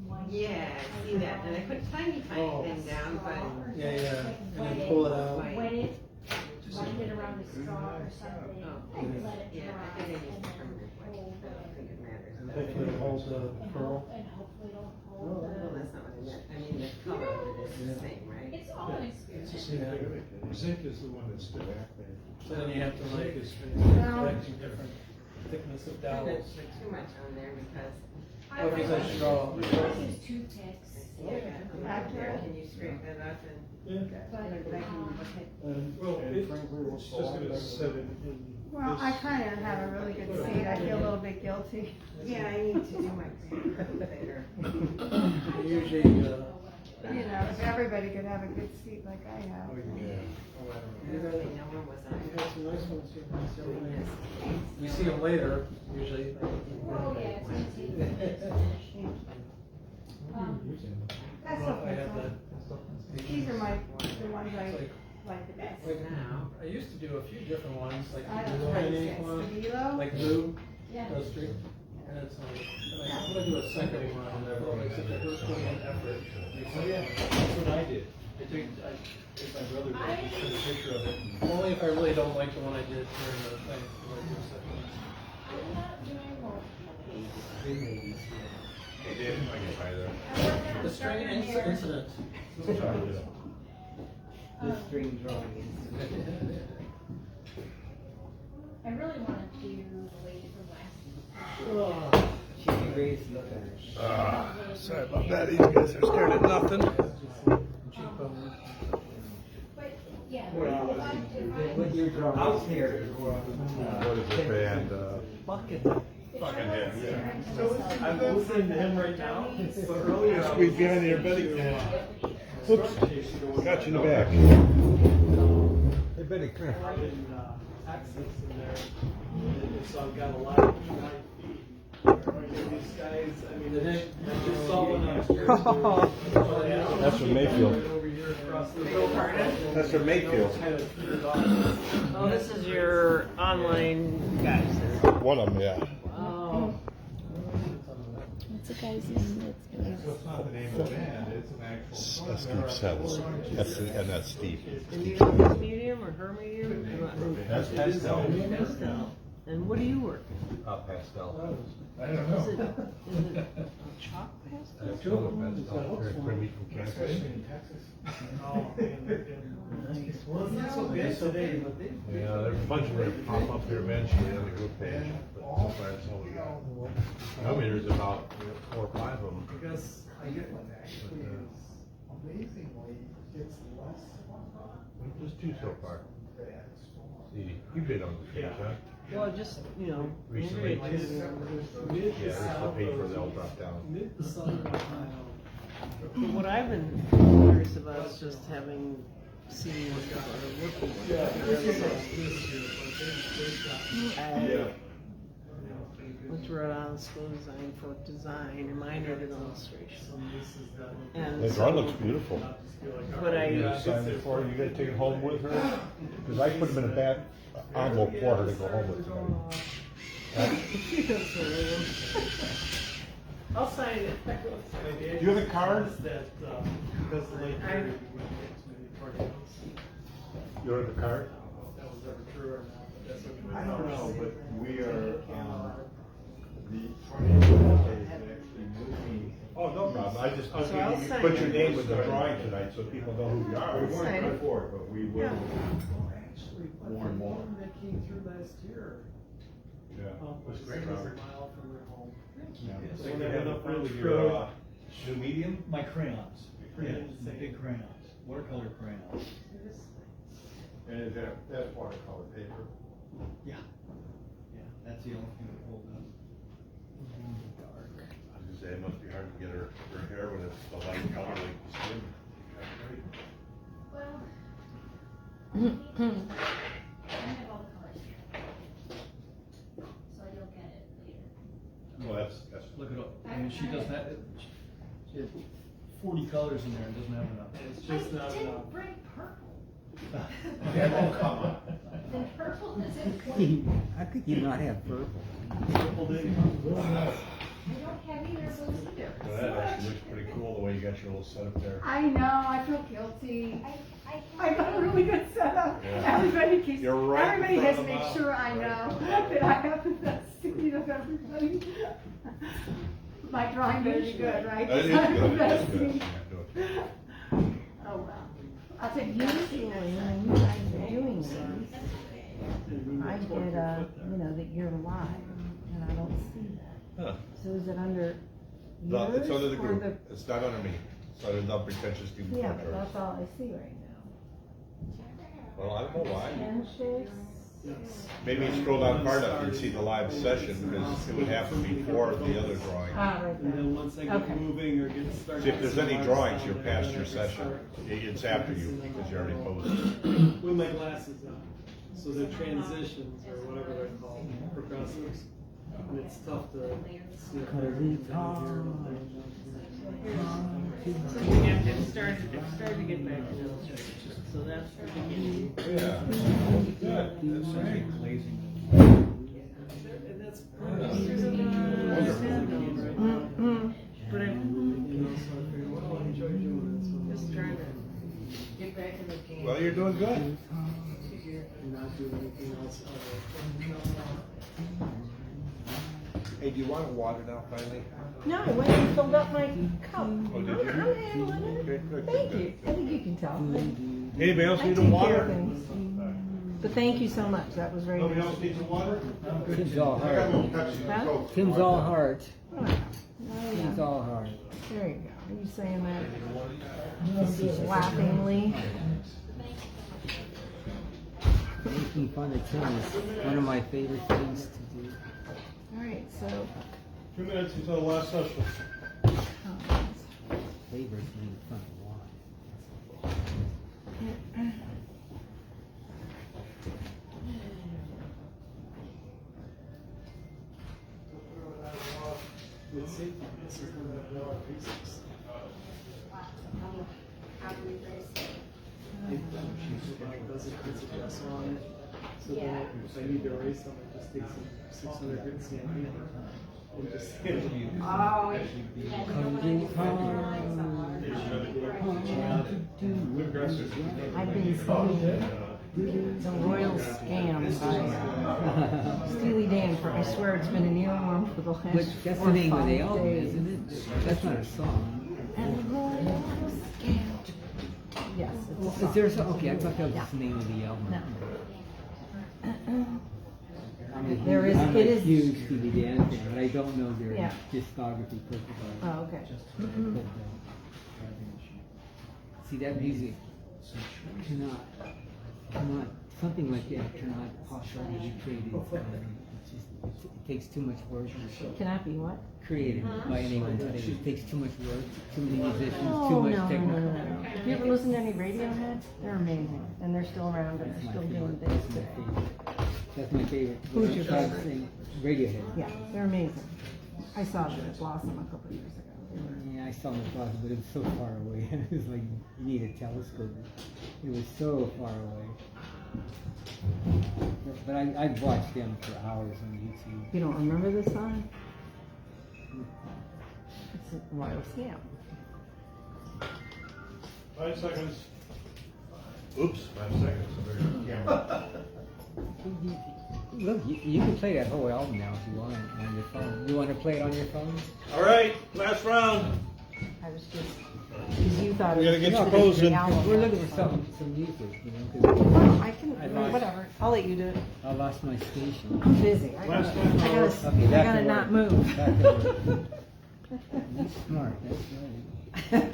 one. Yeah, I see that, and I put tiny thing down, but. Yeah, and then pull it out. Wet it, wind it around the straw or something, and let it Yeah, I dry, think and it needs to come then in. hold I don't think it matters. And hopefully it holds the pearl. and hopefully it'll Well, hold the. that's not what I meant, I mean, the color of it is the same, right? It's all an experience. Zinc is the one that's still back there. So then you have to like, No. different thickness of I dowels. don't put too much on there because. Or is that straw? I use toothpicks. Can you scrape that up and? Well, it's just gonna set it in. Well, I kind of have a really good seat, I feel a little bit guilty. Yeah, I need to do my better. Usually, You know, if everybody could have a good seat like I have. Really, no one was on. we have some nice ones here. We see them later, usually. Oh, yeah, it's easy. That's I okay. have that. These are the ones I like the best. Like Now. I used to do a few different ones, like I the don't know, Hellenic one, Stabilo? like blue, Yeah. those three. And it's like, and I'm gonna do a second one, and it's like such a Herculean effort. Oh, yeah, that's what I did. If my brother did, he sent a picture of it. Only if I really don't like the one I did during the thing. Hey, Dave, I can buy that. The string incident. The string drawing incident. I really want to do the lady from last. She'd be great to look at her. Sorry about that. You guys are scared of nothing. But, yeah. What you're drawing upstairs. What is the band? Bucket. Fucking him. I'm listening to him right now. But earlier, Squeeze behind your Betty. Oops. Got you in the back. Hey, Betty, come here. access in there. And so I've got a lot of live feed. These guys, I mean, I just saw one upstairs. That's from Mayfield. Over here across the That's from Mayfield. Oh, this is your online guys. One of them, yeah. Oh. What's the guy's name? So it's not the name of the band, it's an actual. That's Steve Settles. And that's Steve. And you have his medium or her medium? That's Pastel. Pastel. And what do you work in? Pastel. I don't know. Is it chalk pastel? That's Pastel. Very pretty from Kansas. Well, it's not so bad today, but they. Yeah, there's a bunch of them that pop up here eventually on the group page, but so far that's all we got. I mean, there's about 4 or 5 of them. Because I get one Actually, it's amazingly, it's less. Just 2 so far. See, you bid on the page, huh? Well, just, you know. Recently. maybe Yeah, there's the paper they'll drop down. mid to southern Ohio. But what I've been curious about is just having seen what people are looking Yeah, this is at. this I year, went to Rhode Island School of Design for design and minored in illustration. And The drawing looks beautiful. but You gotta sign it for her, you gotta take it home with her? Because I put them in a bag, envelope for her to go home with tonight. I'll sign it. Do you have a card? that, because the late period, we wouldn't get too many tornadoes. You have a card? That was ever true or not, but that's what we. I don't know, but we are, the tornado is actually moving. Oh, no problem, I just, So I'll you sign put it. your name with the drawing tonight so people know who you are. We Sign weren't it. before, but we will. Actually, but More and the more. one that came through last year, Yeah, it was great, was a Robert. mile from their home. Yeah. So So when you I have went a up friend on with the your, road, new medium? My crayons. Crayons. Yeah, the big crayons, watercolor crayons. And is that's watercolor paper? Yeah. Yeah, that's the only thing that holds up. I Dark. was gonna say, it must be hard to get her hair when it's the light color like the skin. Well, I have all the colors here. So you'll get it later. Well, that's. Look it up. I mean, she doesn't have, she has 40 colors in there and doesn't have enough. It's just not I enough. didn't bring purple. Yeah, oh, come on. Then purple is it? How could you not have purple? Purple day. I don't have either of those either. Well, that actually looks pretty cool, the way you got your little setup there. I know, I feel guilty. I I got a really good setup. Yeah. Everybody keeps, You're right in everybody front has of to the make mouth. sure I know that I have the best seat of everybody. My drawing is good, right? That is I have the good, it best is good. seat. Oh, well. I'll take Usually, when you guys are doing these, I get you know, that you're live, and I don't see that. Huh. So is it under No, yours it's under the or group, it's not under me, it's under the Pretentious Cleveland Yeah, but Portrait that's Artists. all I see right now. Well, I don't know why. Pretentious. Maybe you scroll down far enough, you'd see the live session, because it would happen before the other drawing. Ah, right And there. then once I get Okay. moving or get started. See, if there's any drawings, you're past your session, it's after you, because you already posted. With my glasses on, so they're transitions or whatever they're called, progressives. And it's tough to see if they're down here and up there. It started to get back to illustration, so that's the beginning. Yeah. Good. That's right. Glazing. And that's Wonderful. But I you know, so I figured, well, I enjoy doing it, so just trying to do anything else. Hey, do you want water now, finally? No, I went and filled up my cup. Oh, did you? I'm handling it. Good, good, Thank good, you. good. I think you can tell. Anybody else I need take a care of water? things. But thank you so much. That was very Nobody nice. else needs a water? Tim's all I got a heart. little Pepsi and Huh? Coke. Tim's all heart. Oh, Tim's yeah. all heart. There you go. Are you saying that laughingly? Making fun of Tim is one of my favorite things to do. All right, so 2 minutes until the last session. Favorite making fun of why. Let's see. This is the basics. Does it puts address on it? So then if I need to erase them, I just take some 600 grit sandpaper and just sand it. I've been seeing the royal scam by Steely Dan for, I swear it's been an earworm for the last But that's 4 the or name of 5 the album, days. isn't it? That's not a song. And the royal scam. Yes, it's a Is song. there a song? Okay, I thought that was the name of the album. No. I'm a There is- I'm it a is- huge Steely Dan fan, but I don't know their Yeah. discography perfectly. Oh, okay. See, that music cannot, something like that cannot possibly be created. It's just, it takes too much work. Cannot be what? Created by anyone today. It takes too much work, too many musicians, Oh, too no, much no, no, technical. no, no. Have you ever listened to any Radiohead? They're amazing, and they're still around, and That's they're my still doing favorite. things. That's my favorite. Who's your Try to favorite? sing Radiohead. Yeah, they're amazing. I saw them at Blossom a couple of years ago. They were- Yeah, I saw them across, but it was so far away. It was like you need a telescope. It was so far away. But I've watched them for hours on YouTube. You don't remember this song? It's a royal scam. 5 seconds. Oops, 5 seconds. Camera. Look, you can play that whole album now if you want on your phone. You want to play it on your phone? All right, last round. I was just, because you thought We it gotta was get just you posing. the album. We're looking for some music, you know. 'Cause Oh, I can, I lost- whatever. I'll let you do it. I lost my station. I'm busy. I Last gotta, one. I gotta, Okay, I back gotta to not work. move. Back to work. You're smart, that's right.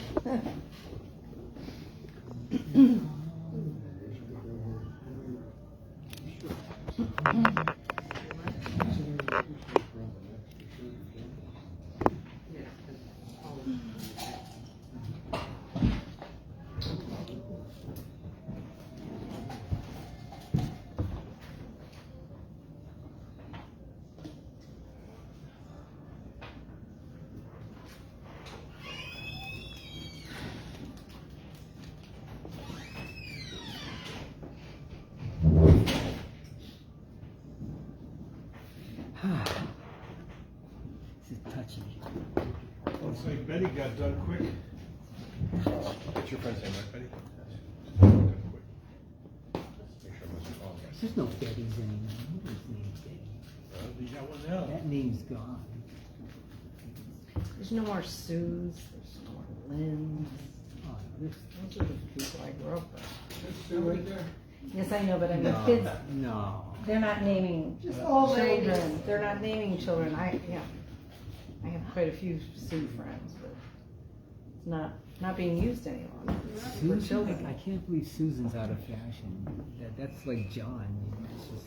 This is touchy. Looks like Betty got done quick. That's your friend's name, right, Betty? Done quick. Make sure I wasn't calling you. There's no Betty's anymore. Who's name's Betty? You got one now. That name's gone. There's no more Sues, there's no more Lynn's. Oh, there's Those are the people I grew up with. That's two right there. Yes, I know, but I mean, no, kids, no. they're not naming old children. They're not naming children. I have quite a few Sue friends, but it's not being used any longer. It's for Susan, children. I can't believe Susan's out of fashion. That's like John. You know, it's just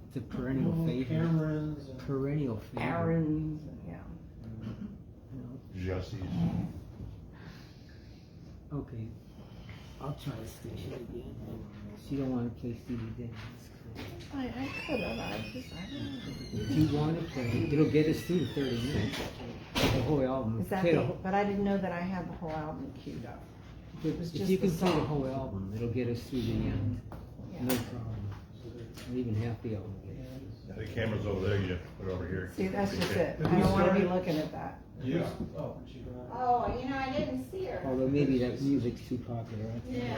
it's a perennial favorite. Camerons. and- Perennial favorite. Aaron's, yeah. You know. Jesse's. Okay, I'll try to station again. She don't want to play Steely Dan. I could have. I don't If you want to play, it'll get us through 30 minutes. The whole album. know. Is that Play the the, whole- but I didn't know that I had the whole album queued up. It was If just you the can play the song. whole album, it'll get us through the end. Yeah. No problem. Or even half the album. The camera's over there, you put it over here. See, that's just it. I don't want to be looking at that. Yeah. Oh, you know, I didn't see her. Although maybe that music's too popular. Yeah.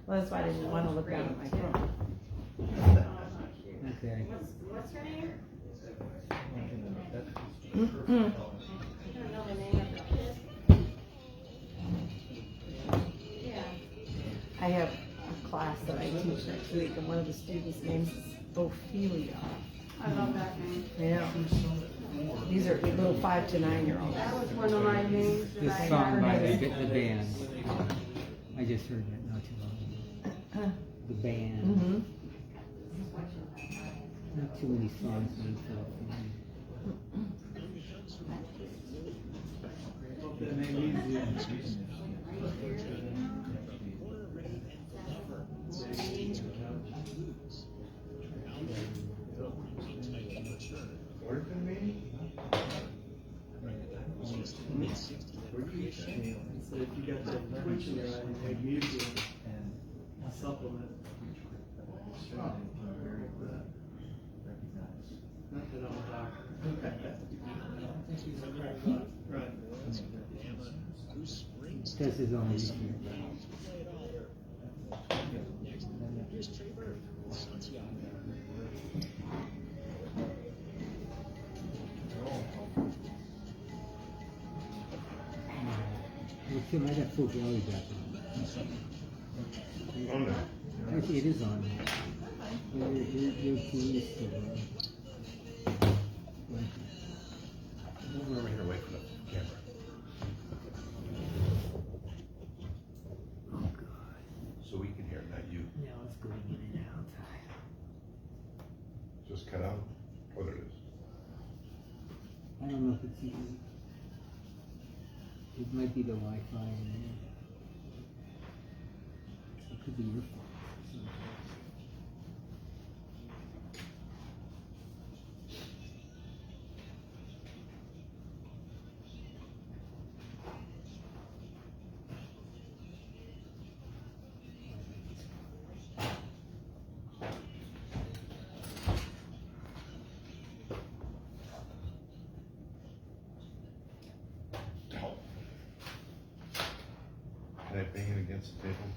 Well, that's why I didn't want to look down at my phone. Okay. What's her name? Mm-hmm. I don't know the name of the kid. Yeah. I have a class that I teach next week, and one of the students' names is Ophelia. I love that name. Yeah. These are little 5 to 9-year-olds. That was one of my names that This I song by had. the band. I just heard that not too long ago. The band. Mm-hmm. Not too many songs named for So if you got that preaching there, I make music and a supplement. Not that I'm a doctor. Right. That's his own research. Well, Tim, I got full gallery back on. On there. Actually, it is on there. Your key is still on. Move over here away from the camera. Oh, God. So we can hear, not you. Now it's going in and out. Just cut out. Oh, there it is. I don't know if it's even. It might be the Wi-Fi in there. It could be your fault. Can I bang it against the table?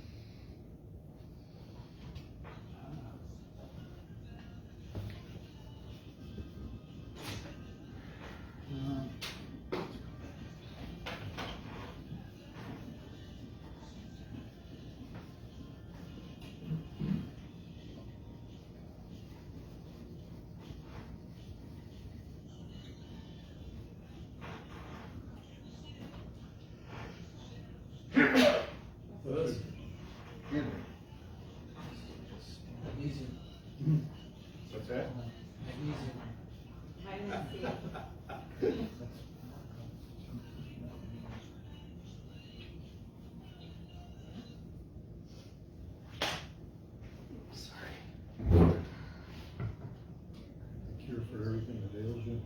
What's that? The cure for everything that ails you.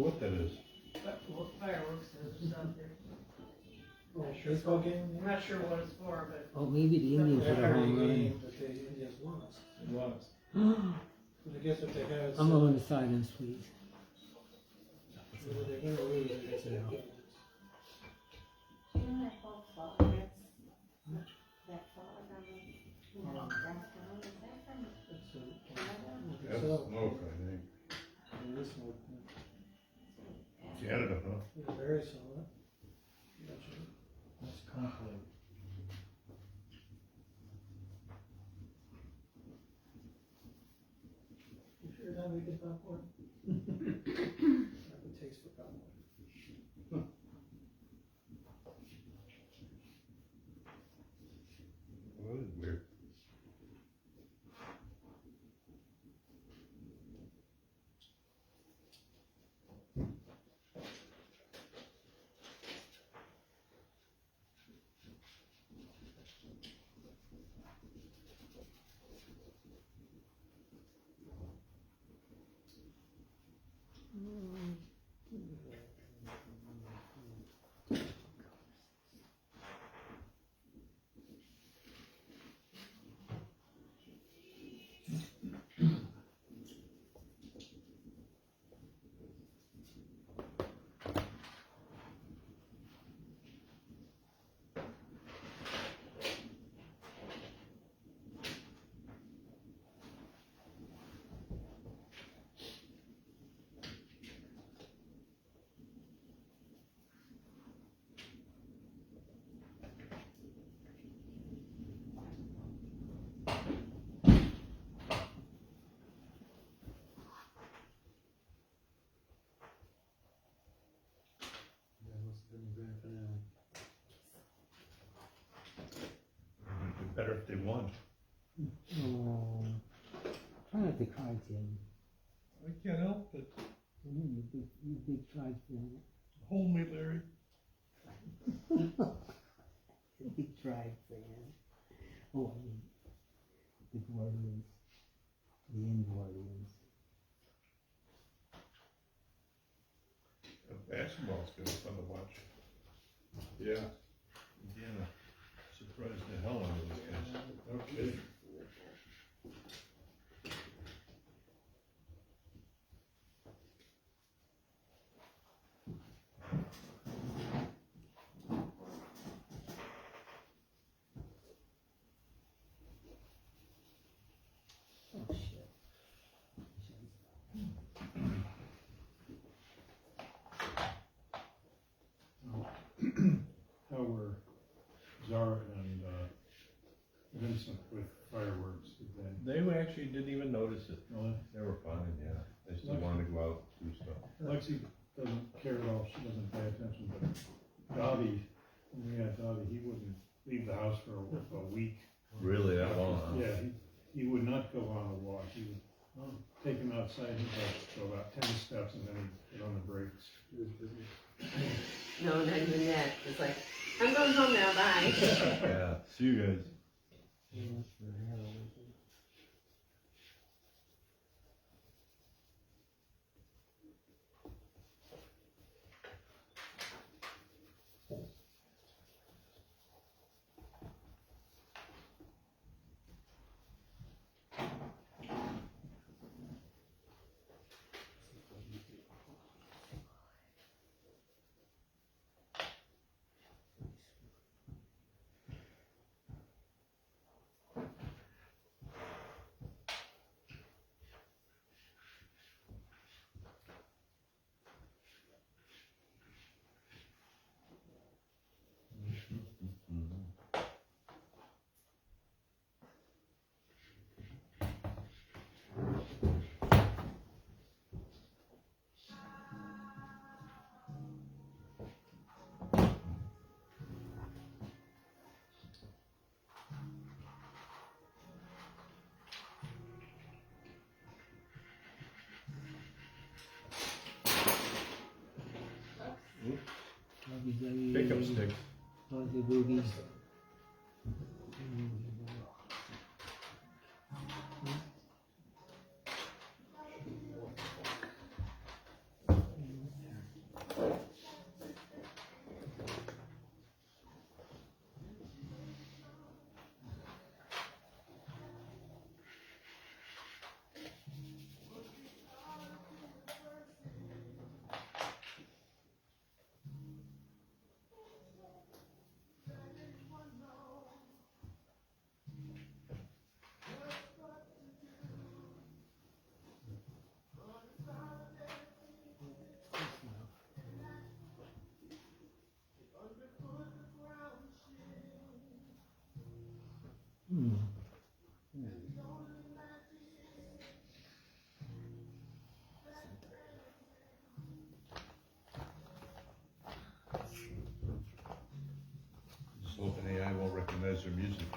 what that is. Fireworks is out there. Baseball game? I'm not sure what it's for, but. Oh, maybe the Indians hit a home run. But the Indians lost. It was. I guess if they have. I'm going to silence, please. They're gonna lose, I guess they have. You know that whole fog, that fog on the, downtown, is that from Canada? That's smoke, I think. It is smoke. Canada, huh? Yeah, very solid. Gotcha. That's conflict. You sure that we get popcorn? I have a taste for popcorn. Well, that is weird. It'd be better if they won. Oh, try not to cry, Tim. I can't help it. You big Tribe fan. Hold me, Larry. Big Tribe fan. Oh, I mean, the Guardians. The Guardians. Basketball's gonna be fun to watch. Yeah. Indiana surprised the hell out of those guys. Okay. Oh, shit. How were Zara and Vincent with fireworks? They actually didn't even notice it. Really? They were fine, yeah. They still wanted to go out and do stuff. Lexi doesn't care at all. She doesn't pay attention. But Dobby, when we had Dobby, he wouldn't leave the house for a week. Really, that long? Huh? Yeah, he would not go on a walk. He would take him outside. He'd go about 10 steps and then he'd get on the brakes. No, not even that. It's like, I'm going home now, bye. Yeah, see you guys. Pickup stick. Fuzzy boogies. Just hoping AI won't recognize their music.